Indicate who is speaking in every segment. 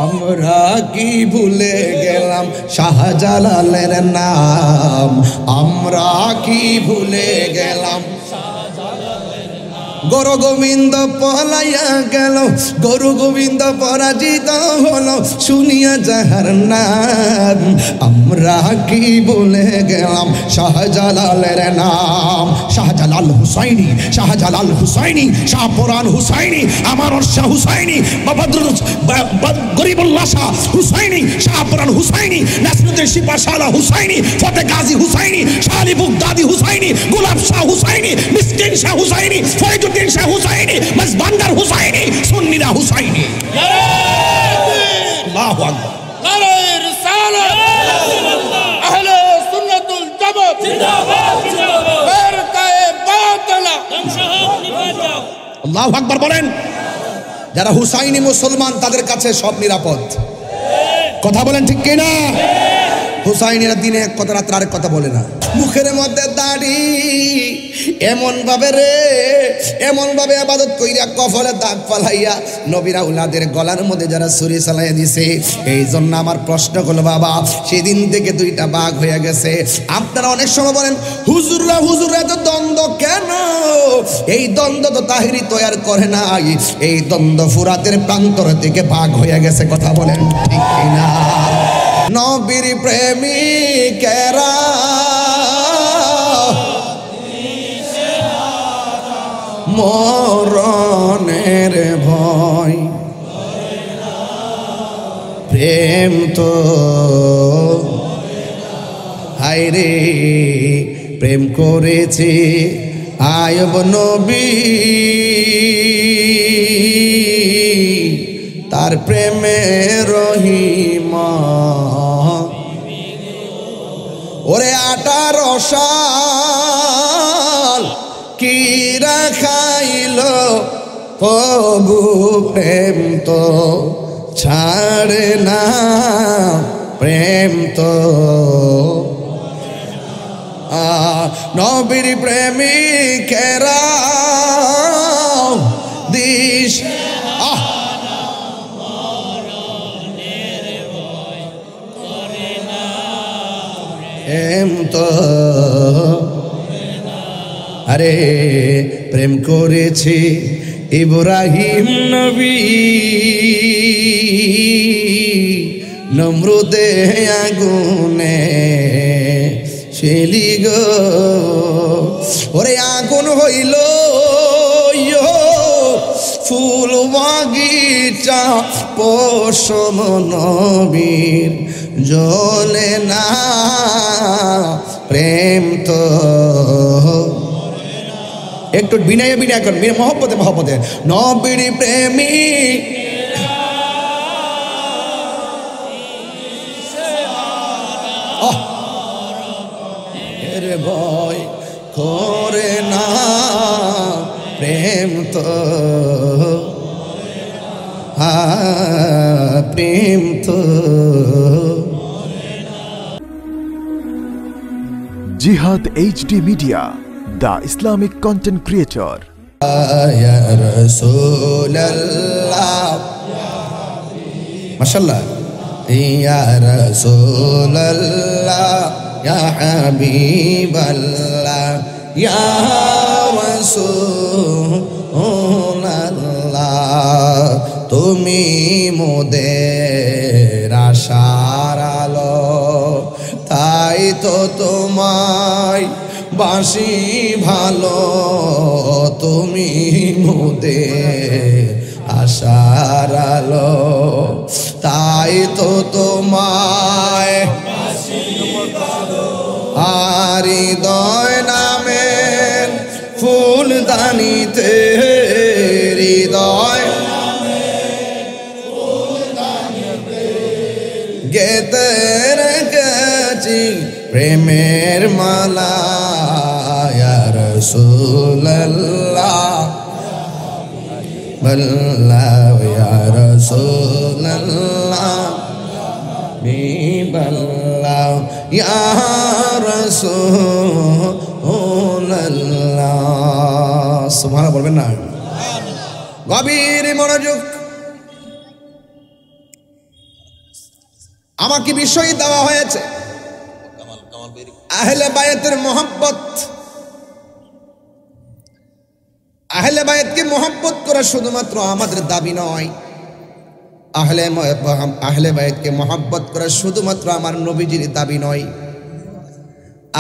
Speaker 1: আমরা কি ভুলে গেলাম শাহজালালের নাম, আমরা কি ভুলে গেলাম। গরু গোবিন্দ পলাইয়া গেল, গরু গোবিন্দ পরাজিত হলো শুনিয়া যাহার নাম। আমরা কি ভুলে গেলাম শাহজালালের নাম। শাহজালাল হুসাইনি, শাহজালাল হুসাইনি, শাহপুরান হুসাইনি, আমার শাহ হুসাইনি, গরিবুল্লাহ শাহ হুসাইনি, শাহপুরান হুসাইনি, নাসরুদ্দিন শিপাশালা হুসাইনি, ফতে গাজী হুসাইনি, শালি বুগদাদি হুসাইনি, গোলাপ শাহ হুসাইনি, মিসকিন শাহ হুসাইনি, ফরিদুদ্দিন শাহ হুসাইনি, মজবান্দার হুসাইনি, সুন্নিরা হুসাইনি। আল্লাহু আকবার।
Speaker 2: নারে রিসালাত, আহলে সুন্নাতুল জামাত জিন্দাবাদ, জিন্দাবাদ। ফিরকায়ে বাতিলা ধ্বংস হোক, নিভে যাও।
Speaker 1: আল্লাহু আকবার বলেন। যারা হুসাইনি মুসলমান তাদের কাছে সব নিরাপদ। কথা বলেন ঠিক কিনা? হুসাইনিরা দিনে এক কথা রাত্রে আরেক কথা বলে না। মুখের মধ্যে দাড়ি এমন ভাবে রে, এমন ভাবে ইবাদত কইরা কফলে দাগ ফালাইয়া নবীর আউলাদের গলার মধ্যে যারা ছুরি চালাইয়া দিছে। এই জন্য আমার প্রশ্ন হলো বাবা, সেদিন থেকে দুইটা ভাগ হয়ে গেছে। আপনারা অনেক সময় বলেন হুজুররা এত দ্বন্দ্ব কেন? এই দ্বন্দ্ব তো তাহিরি তৈরি করে নাই, এই দ্বন্দ্ব ফুরাতের প্রান্তর থেকে ভাগ হয়ে গেছে। কথা বলেন ঠিক কিনা? নবীর প্রেমিকেরা মরণের ভয়, প্রেম তো হায়রে প্রেম করেছে আয়ব নবী, তার প্রেমে রহিমা। ওরে 18 সাল কি রাখাইল প্রভু, প্রেম তো ছাড়ে না, প্রেম তো নবীর প্রেমিকেরা দিশ প্রেম তো আরে প্রেম করেছি ইব্রাহিম নবী, নমরুদে আগুনে শেলি গো। ওরে আগুন হইল ফুল বাগিচা পশম নবীর জ্বলে না, প্রেম তো একটু বিনয় বিনয় করেন, মহব্বতে মহব্বতে। নবীর প্রেমিক ভয় করে না, প্রেম তো প্রেম তো।
Speaker 3: Jihad HD Media, the Islamic content creator.
Speaker 1: Ya Rasulullah, mashallah. Ya Rasulullah, ya Habiballah, ya Rasulullah, তুমি মোদের আশার আলো, তাই তো তোমায় বাসি ভালো, তুমি মোদের আশার আলো, তাই তো তোমায় বাসি ভালো। আর হৃদয় নামের ফুলদানিতে, হৃদয় গেতে রেখেছি প্রেমের মালা। ইয়া রাসূলুল্লাহ বল্লাহ, ইয়া রাসূলুল্লাহ বিবল্লাহ, ইয়া রাসূলুল্লাহ। সুবহানাল্লাহ বলবেন না? গভীর মনোযোগ। আমাকে বিষয় দেওয়া হয়েছে আহলে বায়াতের মহব্বত। আহলে বায়াতকে মহব্বত করা শুধুমাত্র আমাদের দাবি নয়, আহলে বায়াতকে মহব্বত করা শুধুমাত্র আমার নবীজির দাবি নয়,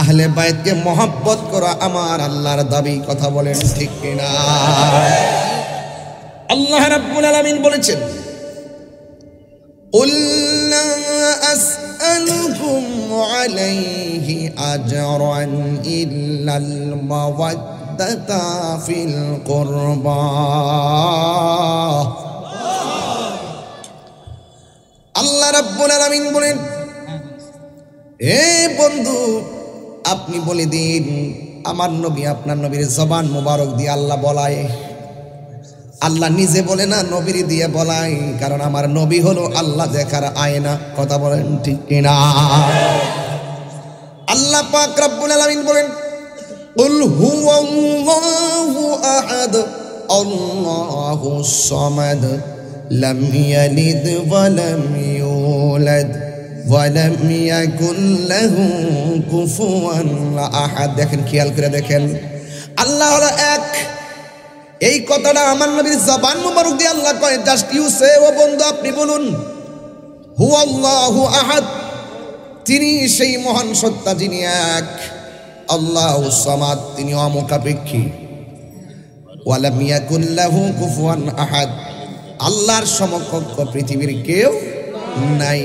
Speaker 1: আহলে বায়াতকে মহব্বত করা আমার আল্লাহর দাবি। কথা বলেন ঠিক কিনা? আল্লাহ রাব্বুল আলামিন বলেছেন, কুল লা আসআলুকুম আলাইহি আজরান ইল্লাল মাওয়াদ্দাতা ফিল কুরবা। আল্লাহ রাব্বুল আলামিন বলেন, হে বন্ধু আপনি বলে দিন, আমার নবী আপনার নবীর জবান মোবারক দিয়ে আল্লাহ বলায়, আল্লাহ নিজে বলে না, নবীর দিয়ে বলায়, কারণ আমার নবী হলো আল্লাহ দেখার আয়না। কথা বলেন ঠিক কিনা? আল্লাহ পাক রব্বুল আলামিন বলেন, কুল হুয়াল্লাহু আহাদ আল্লাহুস সামাদ লাম ইয়ালিদ ওয়া লাম ইউলাদ ওয়া লাম ইয়াকুল লাহু কুফুয়ান আহাদ। দেখেন, খেয়াল করে দেখেন, আল্লাহ হলো এক। এই কথাটা আমার নবীর জবান মুবারক দিয়ে আল্লাহ কয়, জাস্ট ইউ সে, ও বন্ধু আপনি বলুন, হুয়াল্লাহু আহাদ, তিনি সেই মহান সত্তা যিনি এক, আল্লাহুস সামাদ, তিনি অমুখাপেক্ষী, ওয়া লাম ইয়াকুল লাহু কুফুয়ান আহাদ, আল্লাহর সমকক্ষ পৃথিবীর কেউ নাই।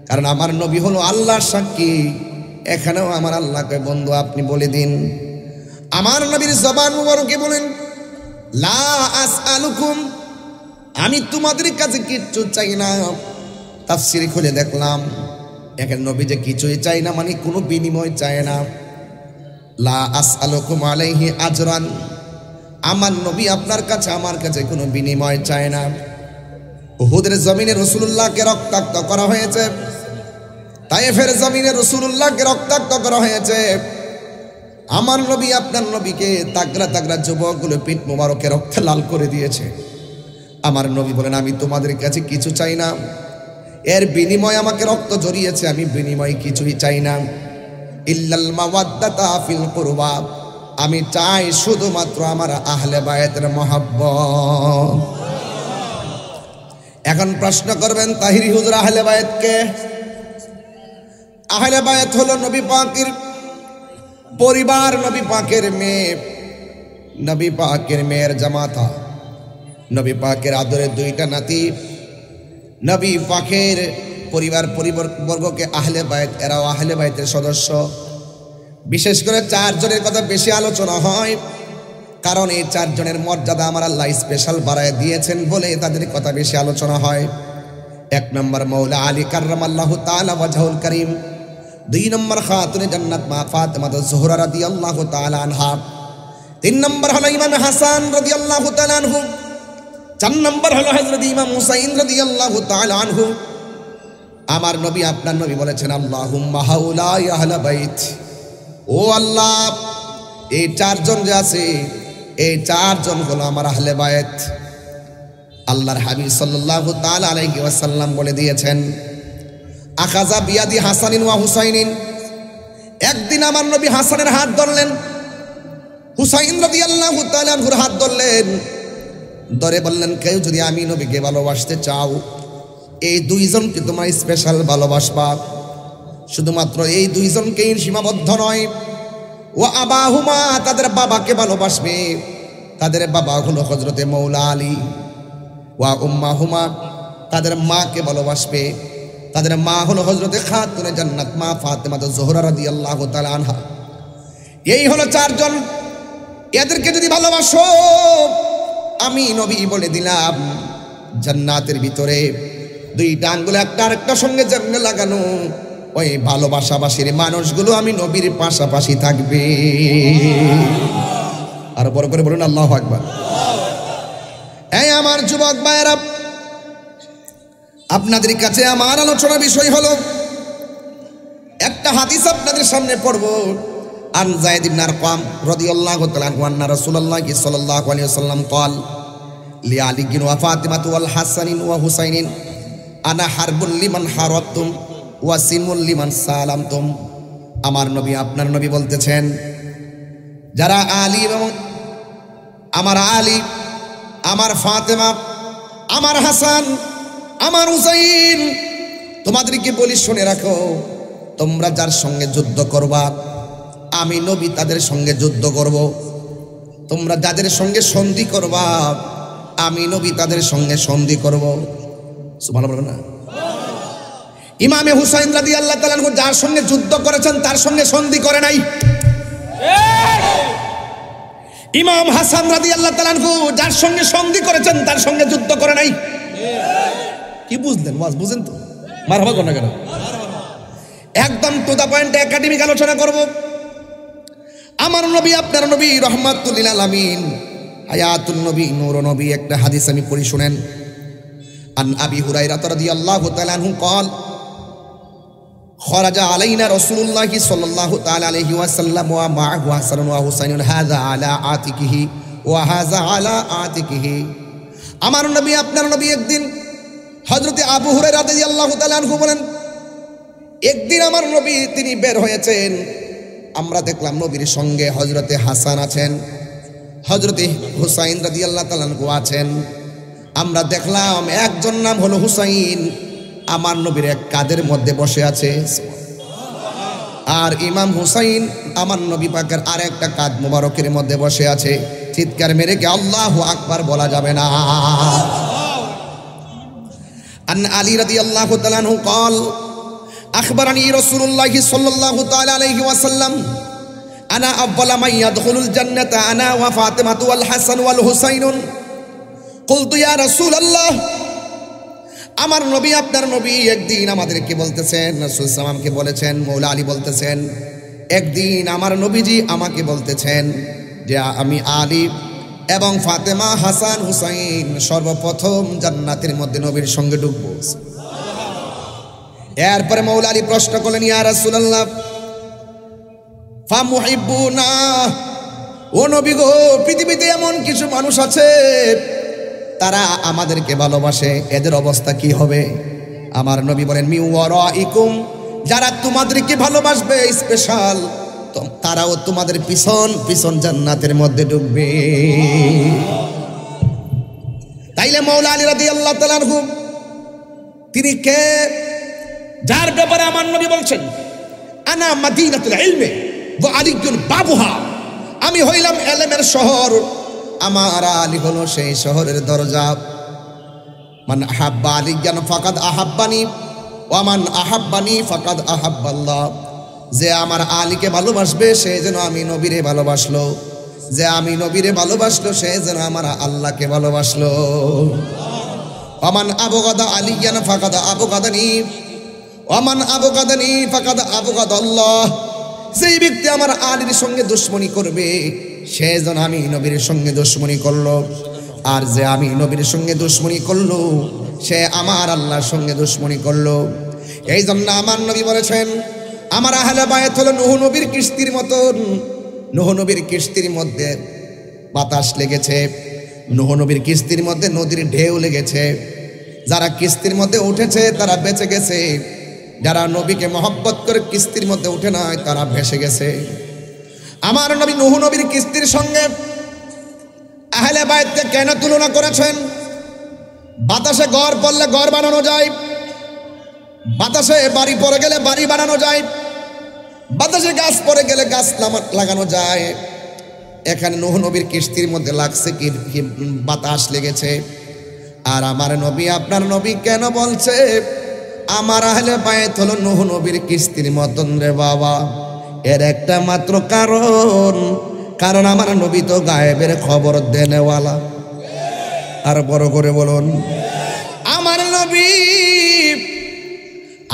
Speaker 1: কারণ আমার নবী হলো আল্লাহর সাক্ষী। এখানেও আমার আল্লাহকে বন্ধু আপনি বলে দিন। আমার নবীর জবান মুবারকে বলেন, লা আসআলুকুম, আমি তোমাদের কাছে কিচ্ছু চাই না। তাফসীর খুলে দেখলাম, এখানে নবী যে কিছুই চাই না মানে কোনো বিনিময় চায় না। লা আসআলুকুম আলাইহি আজরান, আমার নবী আপনার কাছে আমার কাছে কোনো বিনিময় চায় না। উহুদের জমিনে রাসূলুল্লাহকে রক্তাক্ত করা হয়েছে, তায়েফের জমিনে রাসূলুল্লাহকে রক্তাক্ত করা হয়েছে। আমার নবী আপনার নবীকে তাগড়া তাগড়া যুবকগুলো পিঠ মোবারকে রক্তে লাল করে দিয়েছে। আমার নবী বলেন, আমি তোমাদের কাছে কিছু চাই না, এর বিনিময় আমাকে রক্ত ঝরিয়েছে, আমি বিনিময় কিছুই চাই না। ইল্লাল মাওয়াদ্দাতা ফিল কুরবা, আমি চাই শুধুমাত্র আমার আহলে বায়াতের মহব্বত। এখন প্রশ্ন করবেন, তাহিরি হুজুর আহলে বায়াত কে? আহলে বায়াত হলো নবী পাকের পরিবার, নবী পাকের মেয়ে, নবী পাকের মেয়ের জামাতা, নবী পাকের আদরের দুইটা নাতি, নবী পাকের পরিবারবর্গকে আহলে বায়াত, এরাও আহলে বায়াতের সদস্য। বিশেষ করে চারজনের কথা বেশি আলোচনা হয়, কারণ এই চারজনের মর্যাদা আমার আল্লাহ স্পেশাল বাড়ায় দিয়েছেন বলে তাদের কথা বেশি আলোচনা হয়। এক নম্বর মৌলা আলী কাররামাল্লাহু তাআলা ওয়াজহুল করিম, দুই নম্বর খাতুনে জান্নাত মা ফাতেমা জোহরা রাদিয়াল্লাহু তাআলা আনহা, তিন নম্বর হলো ইমাম হাসান রাদিয়াল্লাহু তাআলা আনহু, চার নম্বর হলো হযরত ইমাম হুসাইন রাদিয়াল্লাহু তাআলা আনহু। আমার নবী আপনার নবী বলেছেন, আল্লাহুম্মা হাউলাই আহলে বাইত, ও আল্লাহ এই চারজন যে আছে এই চারজন হলো আমার আহলে বায়াত। আল্লাহর হাবিব সাল্লাল্লাহু তাআলা আলাইহি ওয়াসাল্লাম বলে দিয়েছেন, আখাযা বিয়াদি হাসানিন ওয়া হুসাইনিন, একদিন আমার নবী হাসানের হাত ধরলেন, হুসাইন রাদিয়াল্লাহু তাআলা আনহুর হাত ধরলেন, ধরে বললেন, কেউ যদি আমি নবীকে ভালোবাসতে চাও, এই দুইজনকে তোমার স্পেশাল ভালোবাসবা। শুধুমাত্র এই দুইজনকেই সীমাবদ্ধ নয়, ও আবাহুমা, তাদের বাবাকে ভালোবাসবে। তাদের বাবা হলো হযরতে মৌলা আলী। ওয়া উম্মাহুমা, তাদের মাকে ভালোবাসবে। তাদের মা হলো হযরতে খাতুনে জান্নাত মা ফাতেমা জোহরা রাদিয়াল্লাহু তাআলা আনহা। এই হলো চারজন। এদেরকে যদি ভালোবাসো, আমি নবী বলে দিলাম, জান্নাতের ভিতরে দুইটা আঙ্গুল একটা আরেকটার সঙ্গে যেমনে লাগানো, ওই ভালোবাসাবাসীর মানুষগুলো আমি নবীর পাশাপাশি থাকবে। আর বড় করে বলুন আল্লাহু আকবার। এই আমার যুবক ভাইয়েরা, আপনাদের কাছে আমার আলোচনার বিষয় হলো একটা হাদিস আপনাদের সামনে পড়ব। আন যায়েদ ইবনে আরকাম রাদিয়াল্লাহু তাআলা আনহু আন্না রাসূলুল্লাহ সাল্লাল্লাহু আলাইহি ওয়াসাল্লাম قال لعلي وفاطمة والحسن وحسين আনা হারবুল লিমান হারাবতুম ওয়া সিমুল লিমান সালামতুম। আমার নবী আপনার নবী বলতেছেন, যারা আলী এবং আমার আলী, আমার ফাতেমা, আমার হাসান, আমার হুসাইন, তোমাদেরকে বলি শুনে রাখো, তোমরা যার সঙ্গে যুদ্ধ করবা আমি নবী তাদের সঙ্গে যুদ্ধ করব। তোমরা যাদের সঙ্গে সন্ধি করবা আমি নবী তাদের সঙ্গে সন্ধি করব। সুবহানাল্লাহ বলবেন না? ইমামে হুসাইন রাদিয়াল্লাহু তাআলা আনহু যার সঙ্গে যুদ্ধ করেছেন তার সঙ্গে সন্ধি করে নাই। ইমাম হাসান রাদিয়াল্লাহু তাআলা আনহু যার সঙ্গে সন্ধি করেছেন তার সঙ্গে যুদ্ধ করে নাই। কি বুঝলেন? ওয়াজ বুঝেন তো? মারহাবা কোন না কেন? একদম টু দা পয়েন্ট একাডেমিক আলোচনা করব। আমার নবী আপনার নবী রহমাতুল লিল আলামিন, হায়াতুন নবী, নূর নবী, একটা হাদিস আমি পড়ি শুনেন। আন আবি হুরায়রা রাদিয়াল্লাহু তাআলা আনহু قال خرج علينا رسول الله صلى الله تعالى عليه وسلم ومعه حسن وحسين هذا على عاتقه وهذا على عاتقه। আমার নবী আপনার নবী একদিন, হযরতে আবু হুরায়রা রাদিয়াল্লাহু তাআলা আনহু বলেন, একদিন আমার নবী তিনি বের হয়েছেন, আমরা দেখলাম নবীর সঙ্গে হযরতে হাসান আছেন, হযরতে হুসাইন রাদিয়াল্লাহু তাআলা আনহু আছেন। আমরা দেখলাম একজন নাম হলো হুসাইন আমার নবীর এক কাঁধের মধ্যে বসে আছে, আর ইমাম হুসাইন আমার নবী পাকের আর একটা কাঁধ মুবারকের মধ্যে বসে আছে। চিৎকার মেরে কি আল্লাহু আকবার বলা যাবে না? আন আলী রাদিয়াল্লাহু তাআলা আনহু قال أخبرني رسول الله صلى الله تعالى عليه وسلم أنا أول من يدخل الجنة أنا وفاطمة والحسن والحسين قلت يا رسول الله। আমার নবী আপনার নবী একদিন আমাদেরকে বলতেছেন, রাসূল সাল্লাল্লাহু আলাইহি বলেছেন, মৌলা আলী বলতেছেন, একদিন আমার নবীজি আমাকে বলতেছেন যে আমি আলী এবং ফাতেমা, হাসান, হুসাইন সর্বপ্রথম জান্নাতের মধ্যে নবীর সঙ্গে ঢুকবো। এরপরে মৌলা আলী প্রশ্ন করলেন, ইয়া রাসূলুল্লাহ ফামুহিব্বুনা, ও নবী গো, পৃথিবীতে এমন কিছু মানুষ আছে তারা আমাদেরকে ভালোবাসে, এদের অবস্থা কি হবে? আমার নবী বলেন, মি ওয়ারাইকুম, যারা তোমাদেরকে ভালোবাসবে স্পেশাল, তারাও তোমাদের পিছন পিছন জান্নাতের মধ্যে ঢুকবে। তাইলে মৌলা আলী রাদিয়াল্লাহু তাআলা আনহু তিনি কে? যার ব্যাপারে আমার নবী বলছেন, আনা মাদিনাতুল ইলমি ওয়া আলিয়ুন বাবুহা, আমি হইলাম ইলমের শহর, আমার আলী হলো সেই শহরের দরজা। মান আহাব্বা আলিয়ান ফাকাদ আহাব্বানি ওয়া মান আহাব্বানি ফাকাদ আহাব্বাল্লাহ, যে আমার আলীকে ভালোবাসবে সে যেন আমি নবীরে ভালোবাসলো, যে আমি নবীরে ভালোবাসলো সে যেন আমার আল্লাহকে ভালোবাসলো। ওয়া মান আবগাদা আলিয়ান ফাকাদ আবগাদানি ওমান আবগাদানি ফাকাদ আবগাদাল্লাহ, যেই ব্যক্তি আমার আলীর সঙ্গে দুশমনি করবে সে যেন আমি নবীর সঙ্গে দুশমনি করলো, আর যে আমি নবীর সঙ্গে দুশমনি করলো সে আমার আল্লাহর সঙ্গে দুশমনি করলো। এই জন্য আমার নবী বলেছেন, আমার আহলে বায়াত হলো নূহ নবীর কিস্তির মতন। নূহ নবীর কিস্তির মধ্যে বাতাস লেগেছে, নূহ নবীর কিস্তির মধ্যে নদীর ঢেউ লেগেছে, যারা কিস্তির মধ্যে উঠেছে তারা বেঁচে গেছে, যারা নবীকে মহব্বত করে কিস্তির মধ্যে উঠে নাই তারা ভেসে গেছে। আমার নবী নূহ নবীর কিস্তির সঙ্গে আহলে বায়াতকে কেন তুলনা করেছেন? বাতাসে ঘর পড়লে ঘর বানানো যায়, বাতাসে বাড়ি পড়ে গেলে বাড়ি বানানো যায়, বাতাসে গাছ পড়ে গেলে গাছ লাগানো যায়। এখানে নূহ নবীর কিস্তির মধ্যে লাগছে কি বাতাস লেগেছে। আর আমার নবী আপনার নবী কেন বলছে আমার আহলে বায়াত হলো নূহ নবীর কিস্তির মতন রে বাবা? এর একটা মাত্র কারণ আমার নবী তো গায়েবের খবর দেনেওয়ালা। আর বড় করে বলুন, আমার নবী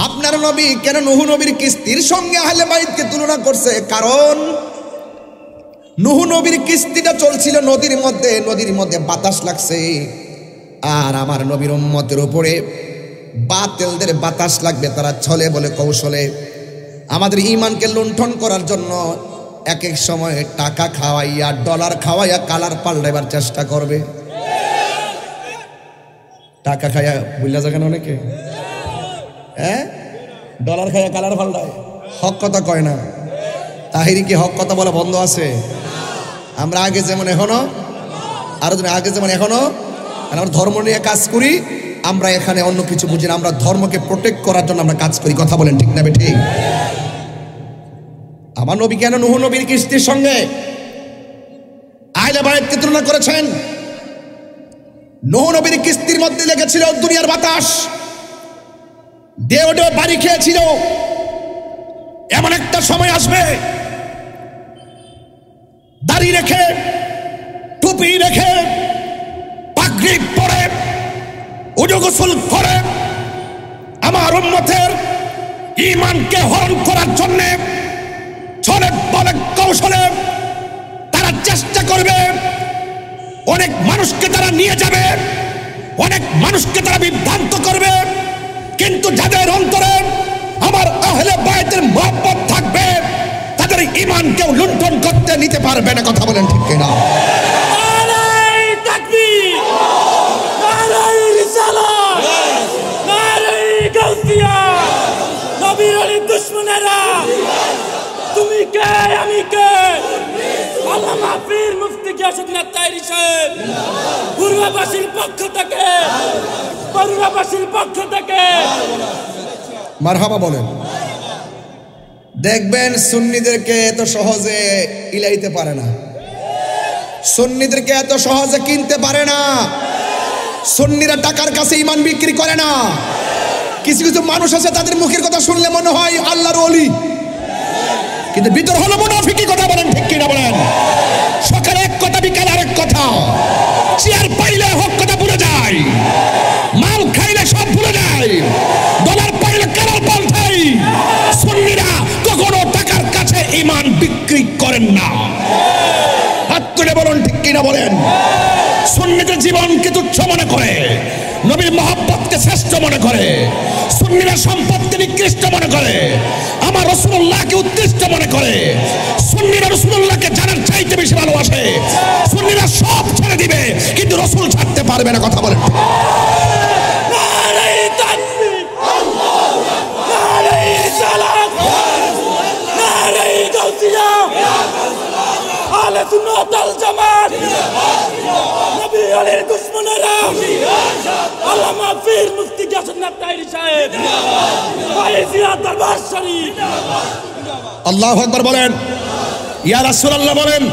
Speaker 1: আপনার নবী কেন নূহ নবীর কিস্তির সঙ্গে আহলে বায়াতকে তুলনা করছে? কারণ নূহ নবীর কিস্তিটা চলছিল নদীর মধ্যে বাতাস লাগছে, আর আমার নবীর উম্মতের উপরে বাতিলদের বাতাস লাগবে, তারা ছলে বলে কৌশলে আমাদের ঈমানকে লুণ্ঠন করার জন্য এক এক সময় টাকা খাওয়াইয়া, ডলার খাওয়াইয়া কালার পাল্টাবার চেষ্টা করবে। টাকা খায়া বুঝলা যাকেন অনেকে, হ্যাঁ ডলার খায়া কালার পাল্টায়, হক কথা কয় না। তাহিরি কি হক কথা বলা বন্ধ আছে? আমরা আগে যেমন এখনো, আরো আগে যেমন এখনো আমরা ধর্ম নিয়ে কাজ করি। আমরা এখানে অন্য কিছু বুঝি না, আমরা ধর্মকে প্রোটেক্ট করার জন্য আমরা কাজ করি। কথা বলেন ঠিক না ঠিক? আমার নবী কেন নূহ নবীর কিস্তির সঙ্গে আহলে বায়তকে তুলনা করেছেন? নূহ নবীর কিস্তির মধ্যে লেগেছিল দুনিয়ার বাতাস, দেও দেও বাড়ি খেয়েছিল। এমন একটা সময় আসবে, দাড়ি রেখে টুপি রেখে পাগড়ি পরে উজু গোসল করে আমার উম্মতের ঈমানকে হরণ করার জন্য ছলে বলে কৌশলে তারা চেষ্টা করবে। অনেক মানুষকে তারা নিয়ে যাবে, অনেক মানুষকে তারা বিভ্রান্ত করবে, কিন্তু যাদের অন্তরে আমার আহলে বায়তের মহব্বত থাকবে তাদের ঈমানকেও লুণ্ঠন করতে নিতে পারবে না। কথা বলেন ঠিক কিনা?
Speaker 4: নারায়ে তাকবীর, নারায়ে রিসালাত, নারায়ে গাউসিয়া। নবীর আলীর দুশমনেরা তুমি কে আমি কে? আল্লামা পীর মুফতি গিয়াসউদ্দিন তাহেরি সাহেব পূর্ববাসীর পক্ষ থেকে, পূর্ববাসীর পক্ষ থেকে
Speaker 1: মারহাবা বলেন। দেখবেন সুন্নিদেরকে এত সহজে ইলাইতে পারে না, সুন্নিদেরকে এত সহজে কিনতে পারে না। সুন্নিরা টাকার কাছে ঈমান বিক্রি করে না। কিছু কিছু মানুষ আছে তাদের মুখের কথা শুনলে মনে হয় আল্লাহর ওলি, কিন্তু ভিতর হলো মুনাফিকি। কথা বলেন ঠিক কিনা বলেন? সকালে এক কথা, বিকালে আরেক কথা। চেয়ার পাইলে হক কথা ভুলে যায়, মাল খাইলে সব ভুলে যায়, ডলার পাইলে কালার পাল্টাই। সুন্নিরা কখনো টাকার কাছে ঈমান বিক্রি করেন না। হাত তুলে বলুন ঠিক কিনা বলেন? সুন্নিদের জীবনকে তুচ্ছ মনে করে, নবীর মহব্বতকে শ্রেষ্ঠ মনে করে, সুন্নিরা সম্পদকে নিকৃষ্ট মনে করে, আমার রাসূলুল্লাহকে উৎকৃষ্ট মনে করে। সুন্নিরা রাসূলুল্লাহকে জানার চাইতে বেশি ভালোবাসে। সুন্নিরা সব ছেড়ে দিবে কিন্তু রাসূল ছাড়তে পারবে না। কথা বলেন।
Speaker 4: নারায়ে তাকবীর, আল্লাহু আকবার, নারায়ে রিসালাত, নারায়ে গাউসিয়া। আহলে সুন্নাত ওয়াল জামাত নবী আলীর দুশমনেরা আল্লামা পীর মুফতি গিয়াসউদ্দিন তাহেরি সাহেব বাইজিয়া দরবার শরীফ।
Speaker 1: আল্লাহু আকবার বলেন, ইয়া রাসূলুল্লাহ বলেন।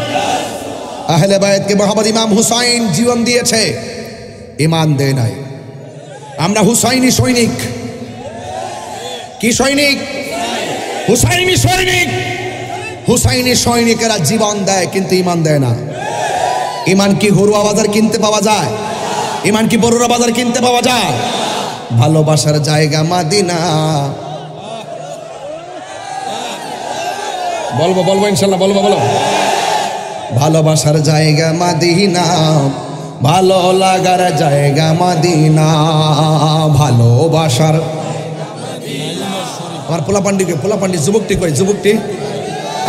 Speaker 1: আহলে বায়তকে মুহাম্মদ ইমাম হুসাইন জীবন দিয়েছে, ঈমান দেয় নাই। আমরা হুসাইনি সৈনিক। কি সৈনিক? হুসাইনি সৈনিক। হুসাইনি সৈনিকেরা জীবন দেয় কিন্তু ঈমান দেয় না। ঈমান কি ঘরুয়া বাজার কিনতে পাওয়া যায়? ঈমান কি বড়ুয়া বাজার কিনতে পাওয়া যায়? ভালোবাসার জায়গা মদিনা। বলবো বলবো ইনশাল্লাহ, বলবো বলো। ভালোবাসার জায়গা মদিনা, ভালো লাগার জায়গা মদিনা, ভালোবাসার। আমার পোলাপান্ডি যুবকটি কই? যুবকটি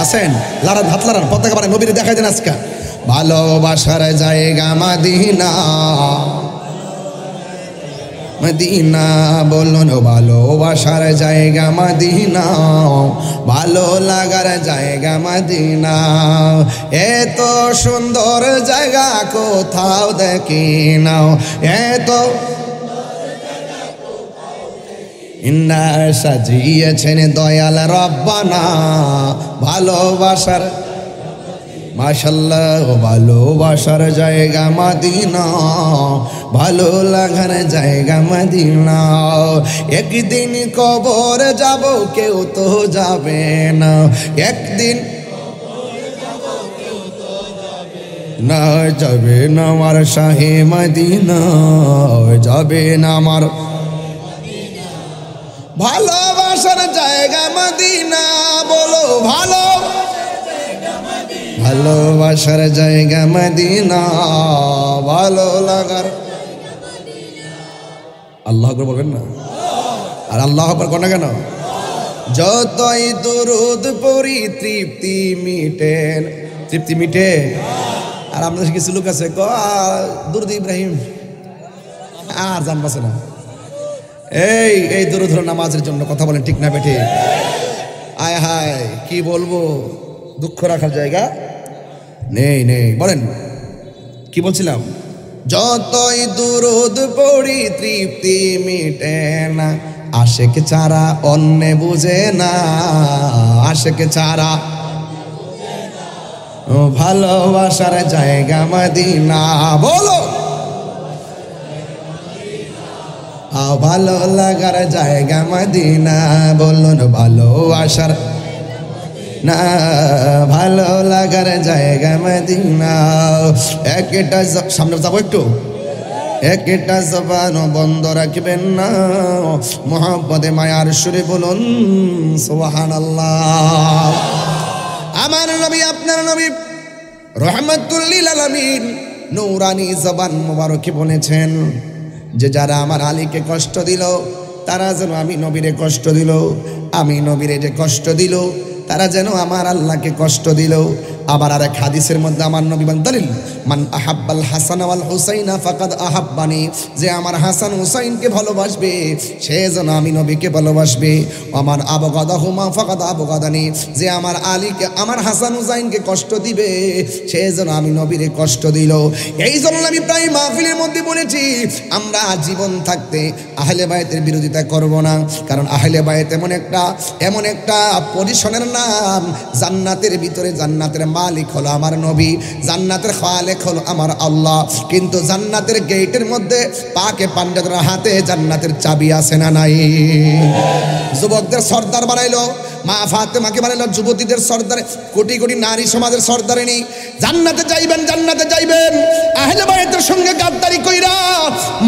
Speaker 1: আছেন? লারান, হাত লারান, পতাকা বানান, নবীরে দেখাই দেন আজকে। ভালোবাসার জায়গা মদিনা, মদিনা বলুন। ভালোবাসার জায়গা মদিনা, ভালো লাগার জায়গা মদিনা। এত সুন্দর জায়গা কোথাও দেখি নাও, এত ইন্না সাজিয়েছেন দয়াল রব্বানা। ভালোবাসার মাশাআল্লাহ, ভালোবাসার জায়গা মদিনা, ভালো লাগার জায়গা মদিনা। একদিন কবর যাব, কেউ তো যাবে না। একদিন না যাবে না আমার শাহে মদিনা, যাবে না আমার ভালোবাসার জায়গা মদিনা। বলো ভালো, ভালোবাসার জায়গা মদিনা, ভালো লাগার। আল্লাহ আকবার বলবেন না? আর আল্লাহ আকবার কোন কেন? যতই দুরুদ পড়ি তৃপ্তি মিটে, তৃপ্তি মিটে। আর আপনাদের কিছু লোক আছে দুরুদ ইব্রাহিম, আর জান বাসে না। এই দূরধ নামাজের জন্য কথা বলেন ঠিক না বেঠে? আয় হায় কি বলবো, দুঃখ রাখার জায়গা নেই। বলেন কি বলছিলাম? যতই দুরুদ পড়ি তৃপ্তি মিটে না, আশেক ছাড়া অন্য বুঝে না, আশেক ছাড়া ভালোবাসার জায়গা মদিনা। বলো ভালো লাগার জায়গা মদিনা, বলুন ভালোবাসার না ভালো লাগার জায়গা মদিনা। একটা সামনে যাবো একটু, একটা জবান বন্ধ রাখবেন না, মোহাম্মদে মায়ার সুরে বলুন সুবহানাল্লাহ। আমার নবী আপনার নবী রহমাতুল লিল আলামিন নূরানি জবান মুবারকে বলেছেন যে যারা আমার আলীকে কষ্ট দিল তারা যেন আমি নবীরে কষ্ট দিল, আমি নবীরে যে কষ্ট দিল তারা যেন আমার আল্লাহকে কষ্ট দিল। আবার আরেক হাদিসের মধ্যে আমার নবী বলেন দলিল মান আহাব্বাল হাসান ওয়াল হুসাইনা ফাকাদ আহাব্বানি, যে আমার হাসান হুসাইনকে ভালোবাসবে সে যেন আমি নবীকে ভালোবাসবে। আমার আবগাদাহুমা ফাকাদ আবগাদানি, যে আমার আলীকে আমার হাসান হুসাইনকে কষ্ট দিবে সে যেন আমি নবীরে কষ্ট দিল। এই জন্য আমি প্রায় মাহফিলের মধ্যে বলেছি আমরা জীবন থাকতে আহলে বায়তের বিরোধিতা করব না, কারণ আহলে বায়ত এমন একটা পজিশনের নাম, জান্নাতের ভিতরে জান্নাতের মালিক হলো আমার নবী, জান্নাতের খালেক হলো আমার আল্লাহ, কিন্তু জান্নাতের গেটের মধ্যে পাকে পান্ডাদের হাতে জান্নাতের চাবি আছে না নাই? যুবকদের সর্দার বানাইলো, মা ফাতেমাকে বানাইলো যুবতীদের সর্দার, কোটি কোটি নারী সমাজের সর্দারিনী। জান্নাতে যাইবেন আহলে বায়তের সঙ্গে গাদ্দারি কইরা,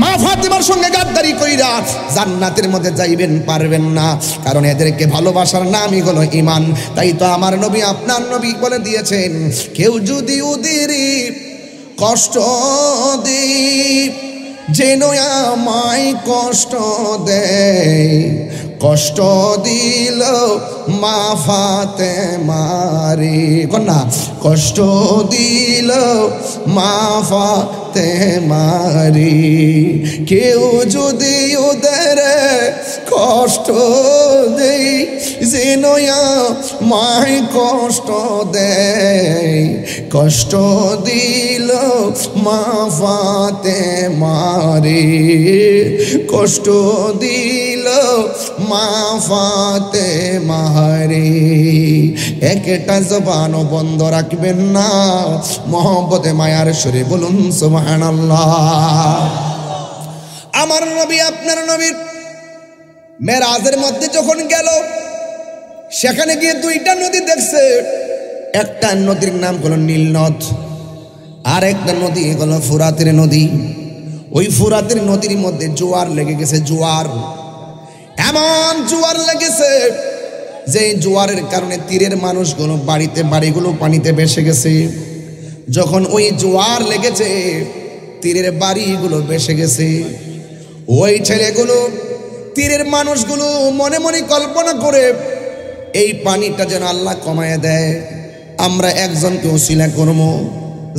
Speaker 1: মা ফাতেমার সঙ্গে গাদ্দারি কইরা জান্নাতের মধ্যে যাইবেন পারবেন না, কারণ এদেরকে ভালোবাসার নামই হলো ঈমান। তাই তো আমার নবী আপনার নবী বলে দিয়েছেন কেউ যদি ওদের কষ্ট দেয় যেন আমায় কষ্ট দেয়, কষ্ট দিল মা ফাতেমারে, কন্যা কষ্ট দিল মা ফাতেমারে, কেউ যদি ওদের কষ্ট দেয় যেন আমায় কষ্ট দেয়, কষ্ট দিল মা ফাতেমারে, কষ্ট দিল মা ফাতেমারে। একটা জবানও বন্ধ রাখবেন না, মোহাম্মদে মায়ার সুরে বলুন সুবহানাল্লাহ। আমার নবী আপনার নবীর মেরাজের মধ্যে যখন গেল সেখানে গিয়ে দুইটা নদী দেখছে, একটা নদীর নাম হলো নীল নদ, আর একটা নদী হলো ফুরাতের নদী। ওই ফুরাতের নদীর মধ্যে জোয়ার লেগে গেছে, জোয়ার, এমন জোয়ার লেগেছে যে জোয়ারের কারণে তীরের মানুষগুলো বাড়িগুলো পানিতে ভেসে গেছে। যখন ওই জোয়ার লেগেছে তীরের বাড়িগুলো ভেসে গেছে, ওই ছেলেগুলো তীরের মানুষগুলো মনে মনে কল্পনা করে এই পানিটা যেন আল্লাহ কমায় দেয়, আমরা একজনকে ওসিলা করব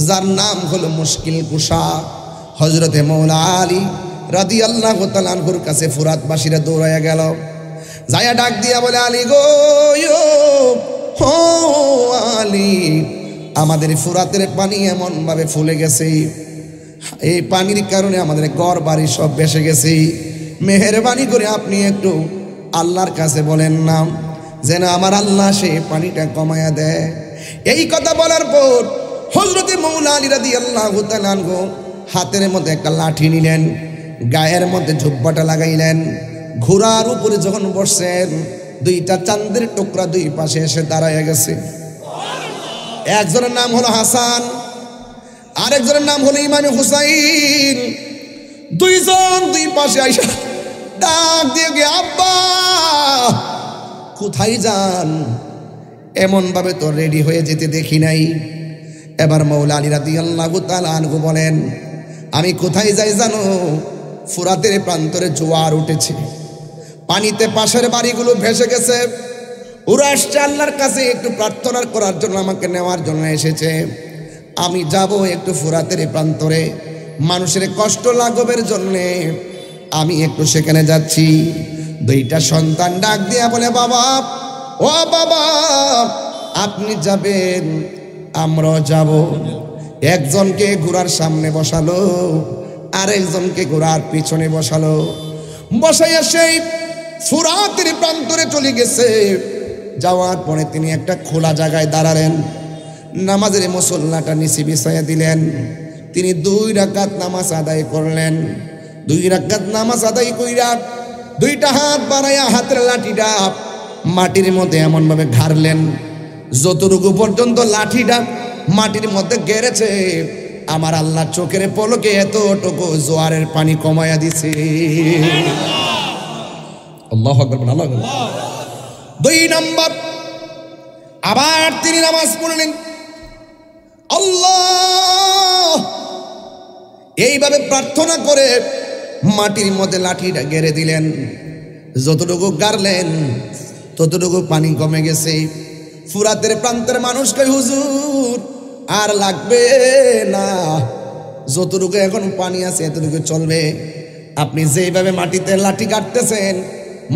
Speaker 1: যার নাম হলো মুশকিল কুশা হযরতে মৌলা আলী রাদিয়াল্লাহু তাআলা আনহুর কাছে ফুরাতবাসীরা দৌড়াইয়া গেল, যায়া ডাক দিয়া বলে আলী গো হো আলী, আমাদের ফুরাতের পানি এমন ভাবে ফুলে গেছে, এই পানির কারণে আমাদের ঘর বাড়ি সব ভেসে গেছে, মেহেরবানি করে আপনি একটু আল্লাহর কাছে বলেন না যেন আমার আল্লাহ সে পানিটা কমায়া দেয়। এই কথা বলার পর হযরতে মৌলা আলী রাদিয়াল্লাহু তাআলা আনহু হাতের মধ্যে একটা লাঠি নিলেন, গায়ের মধ্যে ঝুব্বাটা লাগাইলেন, ঘোড়ার উপরে যখন বসছেন দুইটা চাঁদের টুকরা দুই পাশে এসে দাঁড়ায় গেছে। একজনের নাম হলো হাসান, আরেকজনের নাম হলো ইমাম হুসাইন। দুইজন দুই পাশে আইসা ডাক দিয়ে গে আব্বা কোথায় যান, এমন ভাবে তো রেডি হয়ে যেতে দেখি নাই। এবার মৌলা আলী রাদিয়াল্লাহু তাআলা আনহু বলেন আমি কোথায় যাই জানো, ফুরাতের প্রান্তরে জোয়ার উঠেছে, পানিতে পাশের বাড়িগুলো ভেসে গেছে, ওরা আসছে আল্লাহর কাছে একটু প্রার্থনা করার জন্য, আমাকে নেওয়ার জন্য এসেছে, আমি যাব একটু ফুরাতের প্রান্তরে মানুষের কষ্ট লাঘবের জন্যে আমি একটু সেখানে যাচ্ছি। দুইটা সন্তান ডাক দিয়া বলে, বাবা, ও বাবা, আপনি যাবেন, আমরাও যাব। একজনকে ঘোড়ার সামনে বসালো, আর একজনকে ঘোড়ার পিছনে বসালো। বসাইয়া সেই ফুরাতের প্রান্তরে চলে গেছে। যাওয়ার পরে তিনি একটা খোলা জায়গায় দাঁড়ালেন, নামাজের মুসল্লাটা নিচে বিছাইয়া দিলেন। তিনি 2 রাকাত নামাজ আদায় করলেন। 2 রাকাত নামাজ আদায় কইরা দুইটা হাত বাড়াইয়া হাতের লাঠিটা মাটির মধ্যে এমন ভাবে ঘাড়লেন, যতটুকু পর্যন্ত লাঠিটা মাটির মধ্যে গেড়েছে, আমার আল্লাহ চোখের পলকে এতটুকু জোয়ারের পানি কমায়া দিছে। আল্লাহু আকবার, আল্লাহু আকবার। 2 নম্বর, আবার তিনি নামাজ পড়লেন, আল্লাহ, এইভাবে প্রার্থনা করে মাটির মধ্যে লাঠিটা গেড়ে দিলেন। যতটুকু গাড়লেন ততটুকু পানি কমে গেছে। ফুরাতের প্রান্তের মানুষ কয়, হুজুর আর লাগবে না, যতটুকু এখন পানি আছে এতটুকু চলবে। আপনি যেইভাবে মাটিতে লাঠি কাটতেছেন,